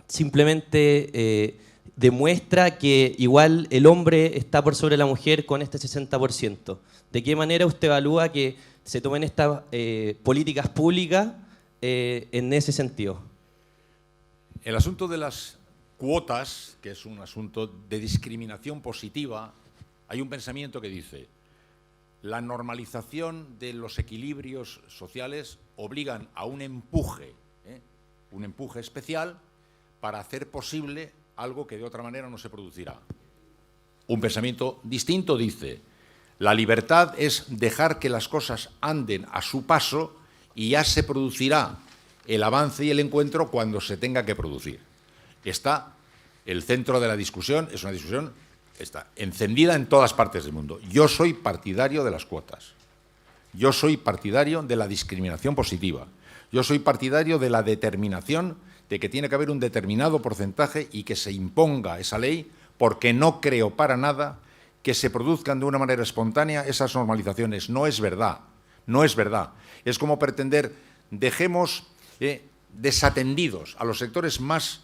simplemente demuestra que igual el hombre está por sobre la mujer con este 60%? ¿De qué manera usted evalúa que se tomen estas políticas públicas en ese sentido? El asunto de las cuotas, que es un asunto de discriminación positiva, hay un pensamiento que dice: la normalización de los equilibrios sociales obligan a un empuje especial para hacer posible algo que de otra manera no se producirá. Un pensamiento distinto dice: la libertad es dejar que las cosas anden a su paso y ya se producirá el avance y el encuentro cuando se tenga que producir. Está el centro de la discusión, es una discusión está encendida en todas partes del mundo. Yo soy partidario de las cuotas. Yo soy partidario de la discriminación positiva. Yo soy partidario de la determinación de que tiene que haber un determinado porcentaje y que se imponga esa ley, porque no creo para nada que se produzcan de una manera espontánea esas normalizaciones. No es verdad, no es verdad. Es como pretender, dejemos desatendidos a los sectores más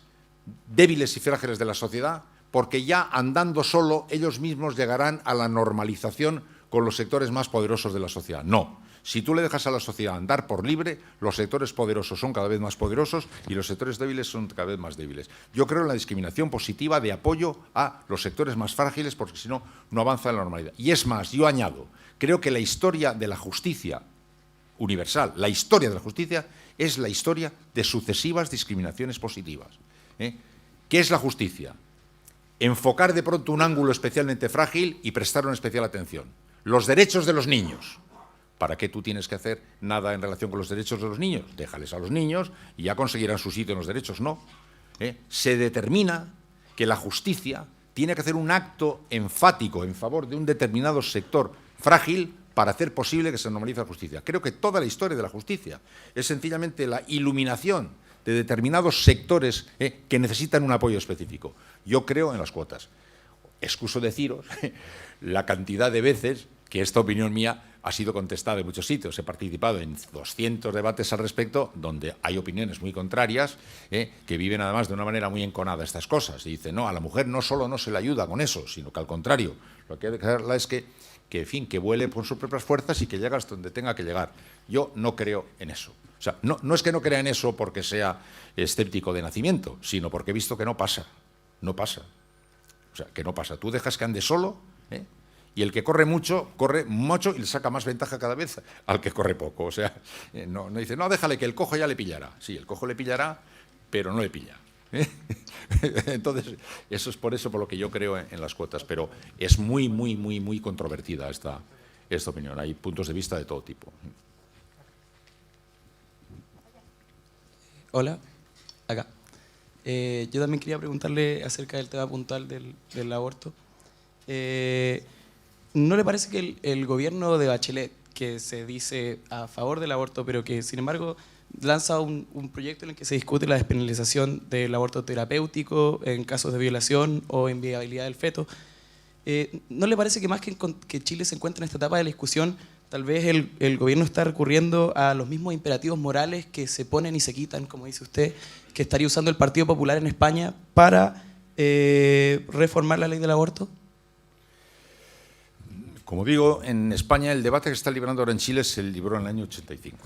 débiles y frágiles de la sociedad, porque ya andando solo ellos mismos llegarán a la normalización con los sectores más poderosos de la sociedad. No. Si tú le dejas a la sociedad andar por libre, los sectores poderosos son cada vez más poderosos y los sectores débiles son cada vez más débiles. Yo creo en la discriminación positiva de apoyo a los sectores más frágiles, porque si no, no avanza en la normalidad. Y es más, yo añado, creo que la historia de la justicia universal, la historia de la justicia, es la historia de sucesivas discriminaciones positivas. ¿Qué es la justicia? Enfocar de pronto un ángulo especialmente frágil y prestar una especial atención. Los derechos de los niños. ¿Para qué tú tienes que hacer nada en relación con los derechos de los niños? Déjales a los niños y ya conseguirán su sitio en los derechos. No. Se determina que la justicia tiene que hacer un acto enfático en favor de un determinado sector frágil para hacer posible que se normalice la justicia. Creo que toda la historia de la justicia es sencillamente la iluminación de determinados sectores que necesitan un apoyo específico. Yo creo en las cuotas. Excuso deciros la cantidad de veces que esta opinión mía ha sido contestada en muchos sitios. He participado en 200 debates al respecto, donde hay opiniones muy contrarias, que viven además de una manera muy enconada estas cosas. Y dicen, no, a la mujer no solo no se le ayuda con eso, sino que al contrario, lo que hay que hacerla es que en fin, que vuele por sus propias fuerzas y que llegue hasta donde tenga que llegar. Yo no creo en eso. O sea, no es que no crea en eso porque sea escéptico de nacimiento, sino porque he visto que no pasa. No pasa. O sea, que no pasa. Tú dejas que ande solo, y el que corre mucho y le saca más ventaja cada vez al que corre poco. O sea, no dice, no, déjale que el cojo ya le pillará. Sí, el cojo le pillará, pero no le pilla. Entonces, eso es por lo que yo creo en las cuotas, pero es muy controvertida esta opinión. Hay puntos de vista de todo tipo. Hola, acá. Yo también quería preguntarle acerca del tema puntual del aborto. ¿No le parece que el gobierno de Bachelet, que se dice a favor del aborto, pero que sin embargo lanza un proyecto en el que se discute la despenalización del aborto terapéutico en casos de violación o inviabilidad del feto, ¿no le parece que más que Chile se encuentra en esta etapa de la discusión, tal vez el gobierno está recurriendo a los mismos imperativos morales que se ponen y se quitan, como dice usted, que estaría usando el Partido Popular en España para reformar la ley del aborto? Como digo, en España el debate que se está librando ahora en Chile se libró en el año 85.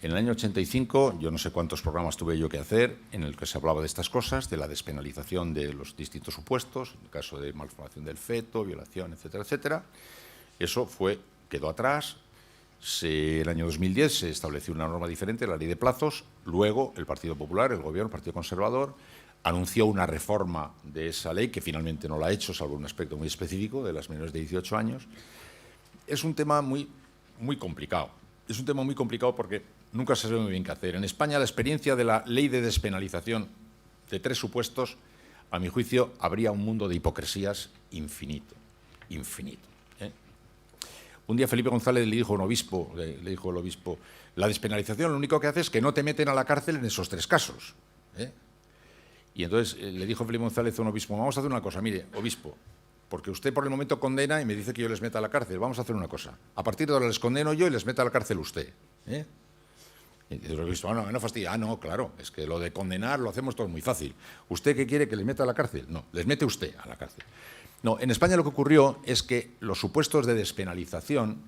En el año 85, yo no sé cuántos programas tuve yo que hacer en el que se hablaba de estas cosas, de la despenalización de los distintos supuestos, en el caso de malformación del feto, violación, etcétera, etcétera. Eso quedó atrás. En el año 2010 se estableció una norma diferente, la ley de plazos. Luego el Partido Popular, el Gobierno, el Partido Conservador, anunció una reforma de esa ley, que finalmente no la ha hecho, salvo un aspecto muy específico de las menores de 18 años. Es un tema muy complicado. Es un tema muy complicado porque nunca se sabe muy bien qué hacer. En España la experiencia de la ley de despenalización de 3 supuestos, a mi juicio, habría un mundo de hipocresías infinito. Un día Felipe González le dijo al obispo, la despenalización lo único que hace es que no te meten a la cárcel en esos 3 casos. Y entonces le dijo Felipe González a un obispo, vamos a hacer una cosa, mire, obispo, porque usted por el momento condena y me dice que yo les meta a la cárcel. Vamos a hacer una cosa. A partir de ahora les condeno yo y les meta a la cárcel usted. Y lo he visto, no fastidia. No, claro, es que lo de condenar lo hacemos todo muy fácil. ¿Usted qué quiere, que le meta a la cárcel? No, les mete usted a la cárcel. No, en España lo que ocurrió es que los supuestos de despenalización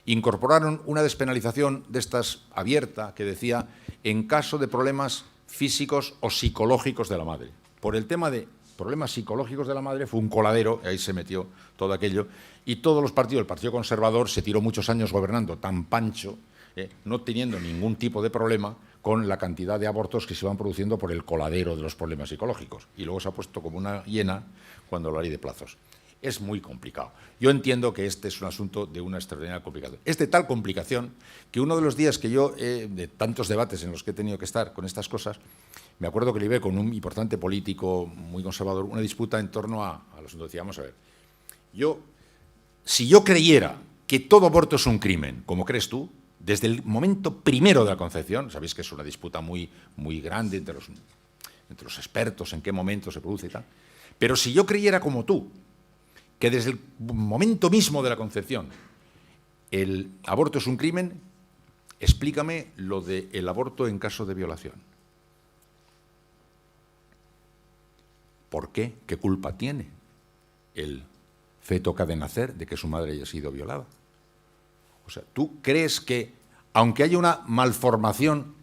incorporaron una despenalización de estas abierta que decía en caso de problemas físicos o psicológicos de la madre. Por el tema de problemas psicológicos de la madre fue un coladero, y ahí se metió todo aquello, y todos los partidos, el Partido Conservador se tiró muchos años gobernando tan pancho, no teniendo ningún tipo de problema con la cantidad de abortos que se iban produciendo por el coladero de los problemas psicológicos. Y luego se ha puesto como una hiena cuando la ley de plazos. Es muy complicado. Yo entiendo que este es un asunto de una extraordinaria complicación. Es de tal complicación que uno de los días que yo, de tantos debates en los que he tenido que estar con estas cosas, me acuerdo que libré con un importante político muy conservador una disputa en torno al asunto. Decía, vamos a ver, si yo creyera que todo aborto es un crimen, como crees tú, desde el momento primero de la concepción, sabéis que es una disputa muy, muy grande entre los expertos en qué momento se produce y tal, pero si yo creyera como tú, que desde el momento mismo de la concepción el aborto es un crimen, explícame lo del aborto en caso de violación. ¿Por qué? ¿Qué culpa tiene el feto que ha de nacer de que su madre haya sido violada? O sea, ¿tú crees que, aunque haya una malformación,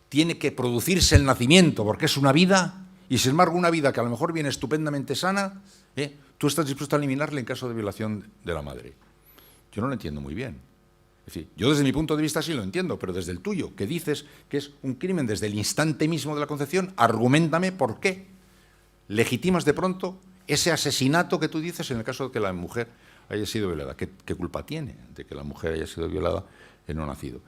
tiene que producirse el nacimiento porque es una vida, y sin embargo una vida que a lo mejor viene estupendamente sana, tú estás dispuesto a eliminarle en caso de violación de la madre? Yo no lo entiendo muy bien. Es decir, yo desde mi punto de vista sí lo entiendo, pero desde el tuyo, que dices que es un crimen desde el instante mismo de la concepción, arguméntame por qué legitimas de pronto ese asesinato que tú dices en el caso de que la mujer haya sido violada. ¿Qué culpa tiene de que la mujer haya sido violada en no nacido?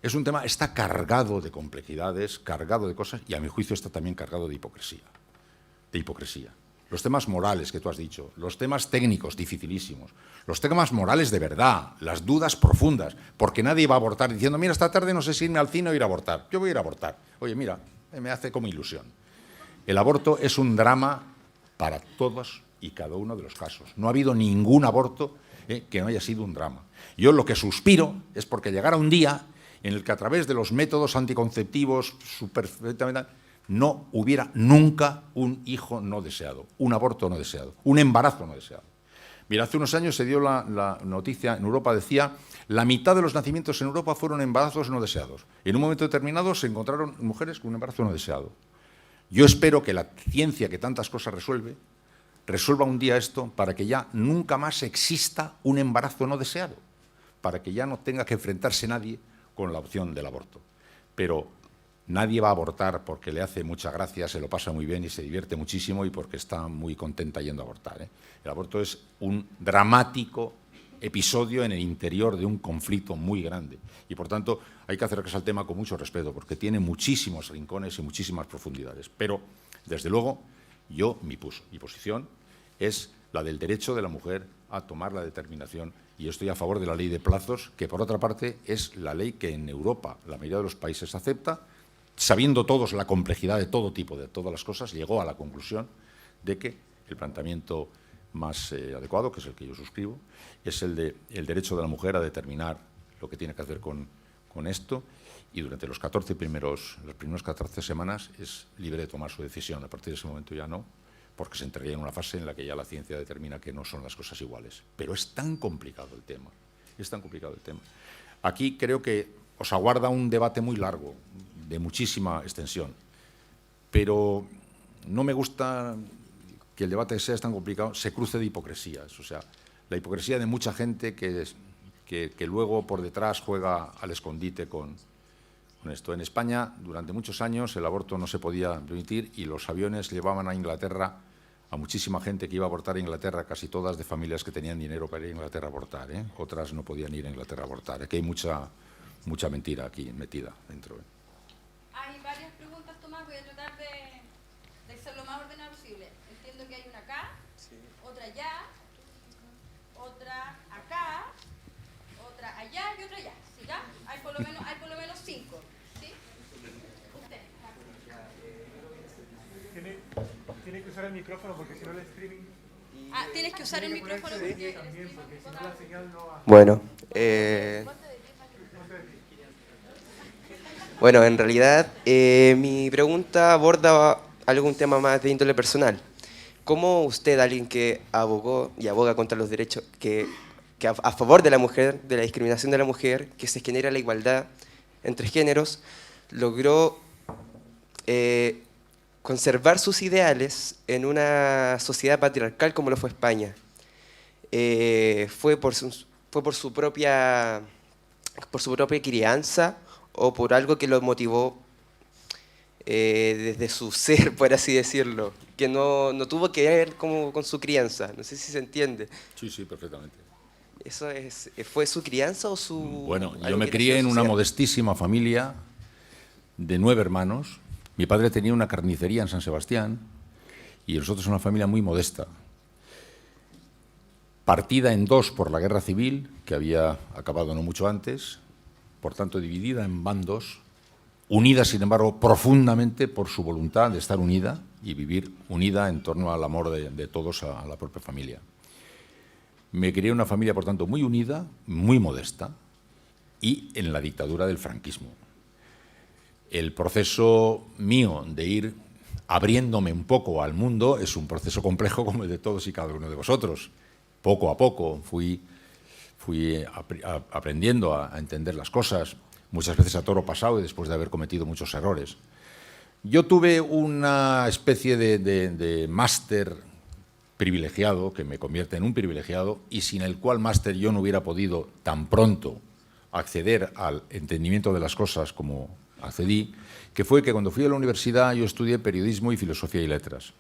Es un tema, está cargado de complejidades, cargado de cosas, y a mi juicio está también cargado de hipocresía. De hipocresía. Los temas morales que tú has dicho, los temas técnicos dificilísimos, los temas morales de verdad, las dudas profundas, porque nadie va a abortar diciendo, mira, esta tarde no sé si irme al cine o ir a abortar. Yo voy a ir a abortar. Oye, mira, me hace como ilusión. El aborto es un drama para todos y cada uno de los casos. No ha habido ningún aborto que no haya sido un drama. Yo lo que suspiro es porque llegara un día en el que a través de los métodos anticonceptivos no hubiera nunca un hijo no deseado, un aborto no deseado, un embarazo no deseado. Mira, hace unos años se dio la noticia, en Europa decía, la mitad de los nacimientos en Europa fueron embarazos no deseados. En un momento determinado se encontraron mujeres con un embarazo no deseado. Yo espero que la ciencia que tantas cosas resuelva un día esto para que ya nunca más exista un embarazo no deseado, para que ya no tenga que enfrentarse nadie con la opción del aborto. Pero nadie va a abortar porque le hace mucha gracia, se lo pasa muy bien y se divierte muchísimo y porque está muy contenta yendo a abortar. El aborto es un dramático episodio en el interior de un conflicto muy grande. Y, por tanto, hay que acercarse al tema con mucho respeto, porque tiene muchísimos rincones y muchísimas profundidades. Pero, desde luego, mi posición es la del derecho de la mujer a tomar la determinación, y estoy a favor de la ley de plazos, que, por otra parte, es la ley que en Europa la mayoría de los países acepta, sabiendo todos la complejidad de todo tipo, de todas las cosas, llegó a la conclusión de que el planteamiento más adecuado, que es el que yo suscribo, es el derecho de la mujer a determinar lo que tiene que hacer con esto, y durante las primeras 14 semanas es libre de tomar su decisión. A partir de ese momento ya no, porque se entraría en una fase en la que ya la ciencia determina que no son las cosas iguales. Pero es tan complicado el tema, Aquí creo que os aguarda un debate muy largo, de muchísima extensión, pero no me gusta que el debate sea tan complicado, se cruce de hipocresías. O sea, la hipocresía de mucha gente que luego por detrás juega al escondite con esto. En España, durante muchos años, el aborto no se podía permitir y los aviones llevaban a Inglaterra a muchísima gente que iba a abortar a Inglaterra, casi todas de familias que tenían dinero para ir a Inglaterra a abortar. Otras no podían ir a Inglaterra a abortar. Aquí hay mucha mentira aquí metida dentro. Hay varias preguntas, Tomás. Voy a tratar de ser lo más ordenado posible. Entiendo que hay una acá, sí, otra allá, otra acá, otra allá y otra allá. ¿Sí, ya? Hay por lo menos 5. ¿Sí? Usted. Tiene que usar el micrófono porque si no el streaming... Ah, tienes que usar el micrófono porque... Bueno, bueno, en realidad mi pregunta aborda algún tema más de índole personal. ¿Cómo usted, alguien que abogó y aboga contra los derechos, que a favor de la mujer, de la discriminación de la mujer, que se genera la igualdad entre géneros, logró conservar sus ideales en una sociedad patriarcal como lo fue España? ¿Fue por su propia crianza o por algo que lo motivó desde su ser, por así decirlo, que no tuvo que ver con su crianza? No sé si se entiende. Sí, sí, perfectamente. ¿Fue su crianza o su...? Bueno, yo me crié en una modestísima familia de 9 hermanos. Mi padre tenía una carnicería en San Sebastián y nosotros una familia muy modesta, partida en 2 por la guerra civil, que había acabado no mucho antes, por tanto dividida en bandos, unida, sin embargo, profundamente por su voluntad de estar unida y vivir unida en torno al amor de todos a la propia familia. Me crié en una familia, por tanto, muy unida, muy modesta, y en la dictadura del franquismo. El proceso mío de ir abriéndome un poco al mundo es un proceso complejo como el de todos y cada uno de vosotros. Poco a poco fui aprendiendo a entender las cosas, muchas veces a toro pasado y después de haber cometido muchos errores. Yo tuve una especie de máster privilegiado, que me convierte en un privilegiado, y sin el cual máster yo no hubiera podido tan pronto acceder al entendimiento de las cosas como accedí, que fue que cuando fui a la universidad yo estudié periodismo y filosofía y letras.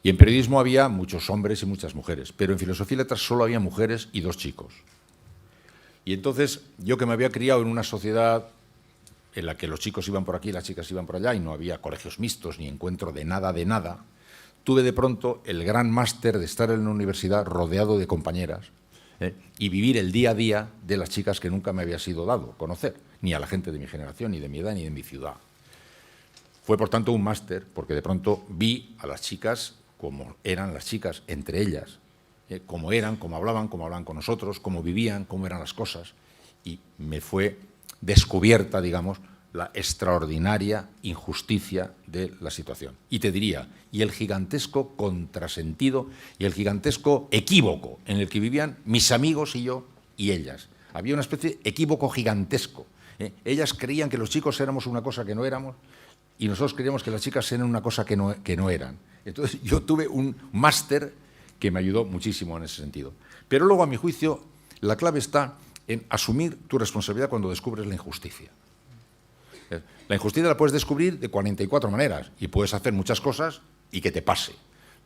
Y en periodismo había muchos hombres y muchas mujeres, pero en filosofía y letras solo había mujeres y 2 chicos. Y entonces, yo que me había criado en una sociedad en la que los chicos iban por aquí y las chicas iban por allá y no había colegios mixtos ni encuentro de nada, tuve de pronto el gran máster de estar en una universidad rodeado de compañeras y vivir el día a día de las chicas que nunca me había sido dado conocer, ni a la gente de mi generación, ni de mi edad, ni de mi ciudad. Fue, por tanto, un máster, porque de pronto vi a las chicas como eran las chicas entre ellas, cómo eran, cómo hablaban con nosotros, cómo vivían, cómo eran las cosas, y me fue descubierta, digamos, la extraordinaria injusticia de la situación. Y te diría, y el gigantesco contrasentido y el gigantesco equívoco en el que vivían mis amigos y yo y ellas. Había una especie de equívoco gigantesco. Ellas creían que los chicos éramos una cosa que no éramos y nosotros creíamos que las chicas eran una cosa que no eran. Entonces yo tuve un máster que me ayudó muchísimo en ese sentido. Pero luego, a mi juicio, la clave está en asumir tu responsabilidad cuando descubres la injusticia. La injusticia la puedes descubrir de 44 maneras y puedes hacer muchas cosas y que te pase.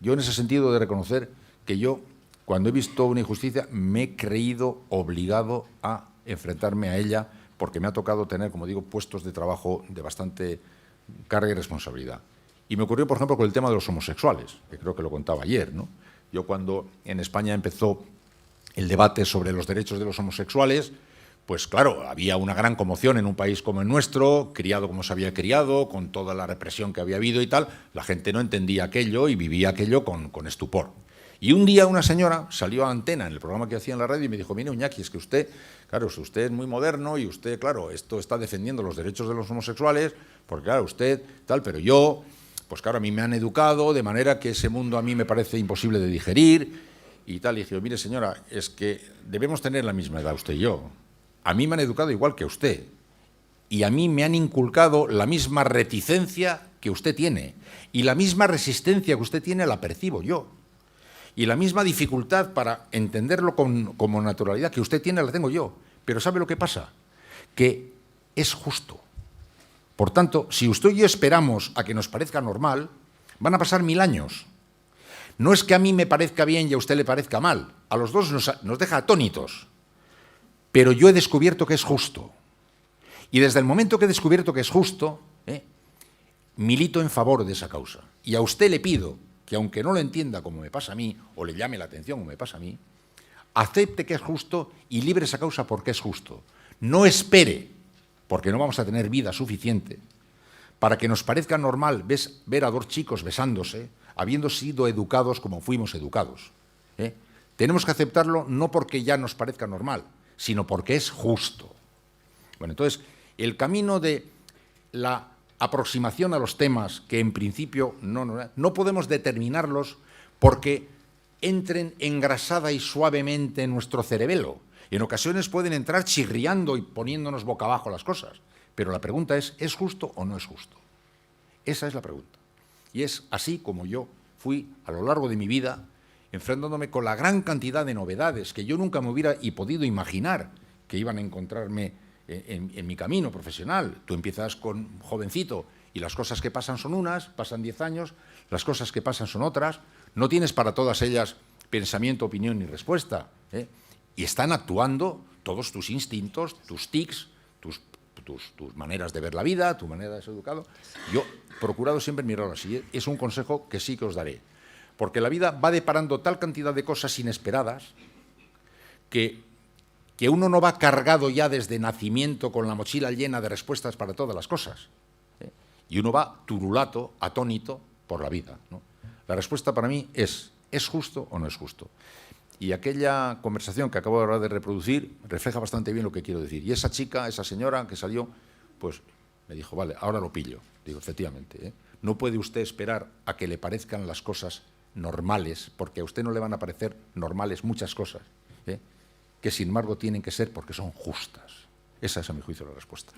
Yo en ese sentido de reconocer que yo, cuando he visto una injusticia, me he creído obligado a enfrentarme a ella porque me ha tocado tener, como digo, puestos de trabajo de bastante carga y responsabilidad. Y me ocurrió, por ejemplo, con el tema de los homosexuales, que creo que lo contaba ayer, ¿no? Yo cuando en España empezó el debate sobre los derechos de los homosexuales, pues claro, había una gran conmoción en un país como el nuestro, criado como se había criado, con toda la represión que había habido y tal, la gente no entendía aquello y vivía aquello con estupor. Y un día una señora salió a antena en el programa que hacía en la radio y me dijo, mire, Iñaki, es que usted, claro, usted es muy moderno y usted, claro, esto está defendiendo los derechos de los homosexuales, porque claro, usted tal, pero yo, pues claro, a mí me han educado de manera que ese mundo a mí me parece imposible de digerir y tal. Y dije, mire, señora, es que debemos tener la misma edad usted y yo. A mí me han educado igual que a usted y a mí me han inculcado la misma reticencia que usted tiene y la misma resistencia que usted tiene la percibo yo y la misma dificultad para entenderlo como naturalidad que usted tiene la tengo yo. Pero ¿sabe lo que pasa? Que es justo. Por tanto, si usted y yo esperamos a que nos parezca normal, van a pasar 1000 años. No es que a mí me parezca bien y a usted le parezca mal. A los dos nos deja atónitos. Pero yo he descubierto que es justo. Y desde el momento que he descubierto que es justo, milito en favor de esa causa. Y a usted le pido que, aunque no lo entienda como me pasa a mí, o le llame la atención como me pasa a mí, acepte que es justo y libre esa causa porque es justo. No espere, porque no vamos a tener vida suficiente, para que nos parezca normal ver a 2 chicos besándose, habiendo sido educados como fuimos educados. ¿eh? Tenemos que aceptarlo no porque ya nos parezca normal, sino porque es justo. Bueno, entonces, el camino de la aproximación a los temas que en principio no podemos determinarlos porque entren engrasada y suavemente en nuestro cerebelo. En ocasiones pueden entrar chirriando y poniéndonos boca abajo las cosas. Pero la pregunta ¿es justo o no es justo? Esa es la pregunta. Y es así como yo fui a lo largo de mi vida enfrentándome con la gran cantidad de novedades que yo nunca me hubiera podido imaginar que iban a encontrarme en mi camino profesional. Tú empiezas con jovencito y las cosas que pasan son unas, pasan 10 años, las cosas que pasan son otras, no tienes para todas ellas pensamiento, opinión ni respuesta, ¿eh? Y están actuando todos tus instintos, tus tics, tus maneras de ver la vida, tu manera de ser educado. Yo he procurado siempre mirarlo así. Es un consejo que sí que os daré. Porque la vida va deparando tal cantidad de cosas inesperadas que uno no va cargado ya desde nacimiento con la mochila llena de respuestas para todas las cosas, ¿eh? Y uno va turulato, atónito por la vida, ¿no? La respuesta para mí ¿es justo o no es justo? Y aquella conversación que acabo ahora de reproducir refleja bastante bien lo que quiero decir. Y esa chica, esa señora que salió, pues me dijo, vale, ahora lo pillo. Digo, efectivamente, ¿eh? No puede usted esperar a que le parezcan las cosas normales, porque a usted no le van a parecer normales muchas cosas, ¿eh? Que sin embargo tienen que ser porque son justas. Esa es, a mi juicio, la respuesta.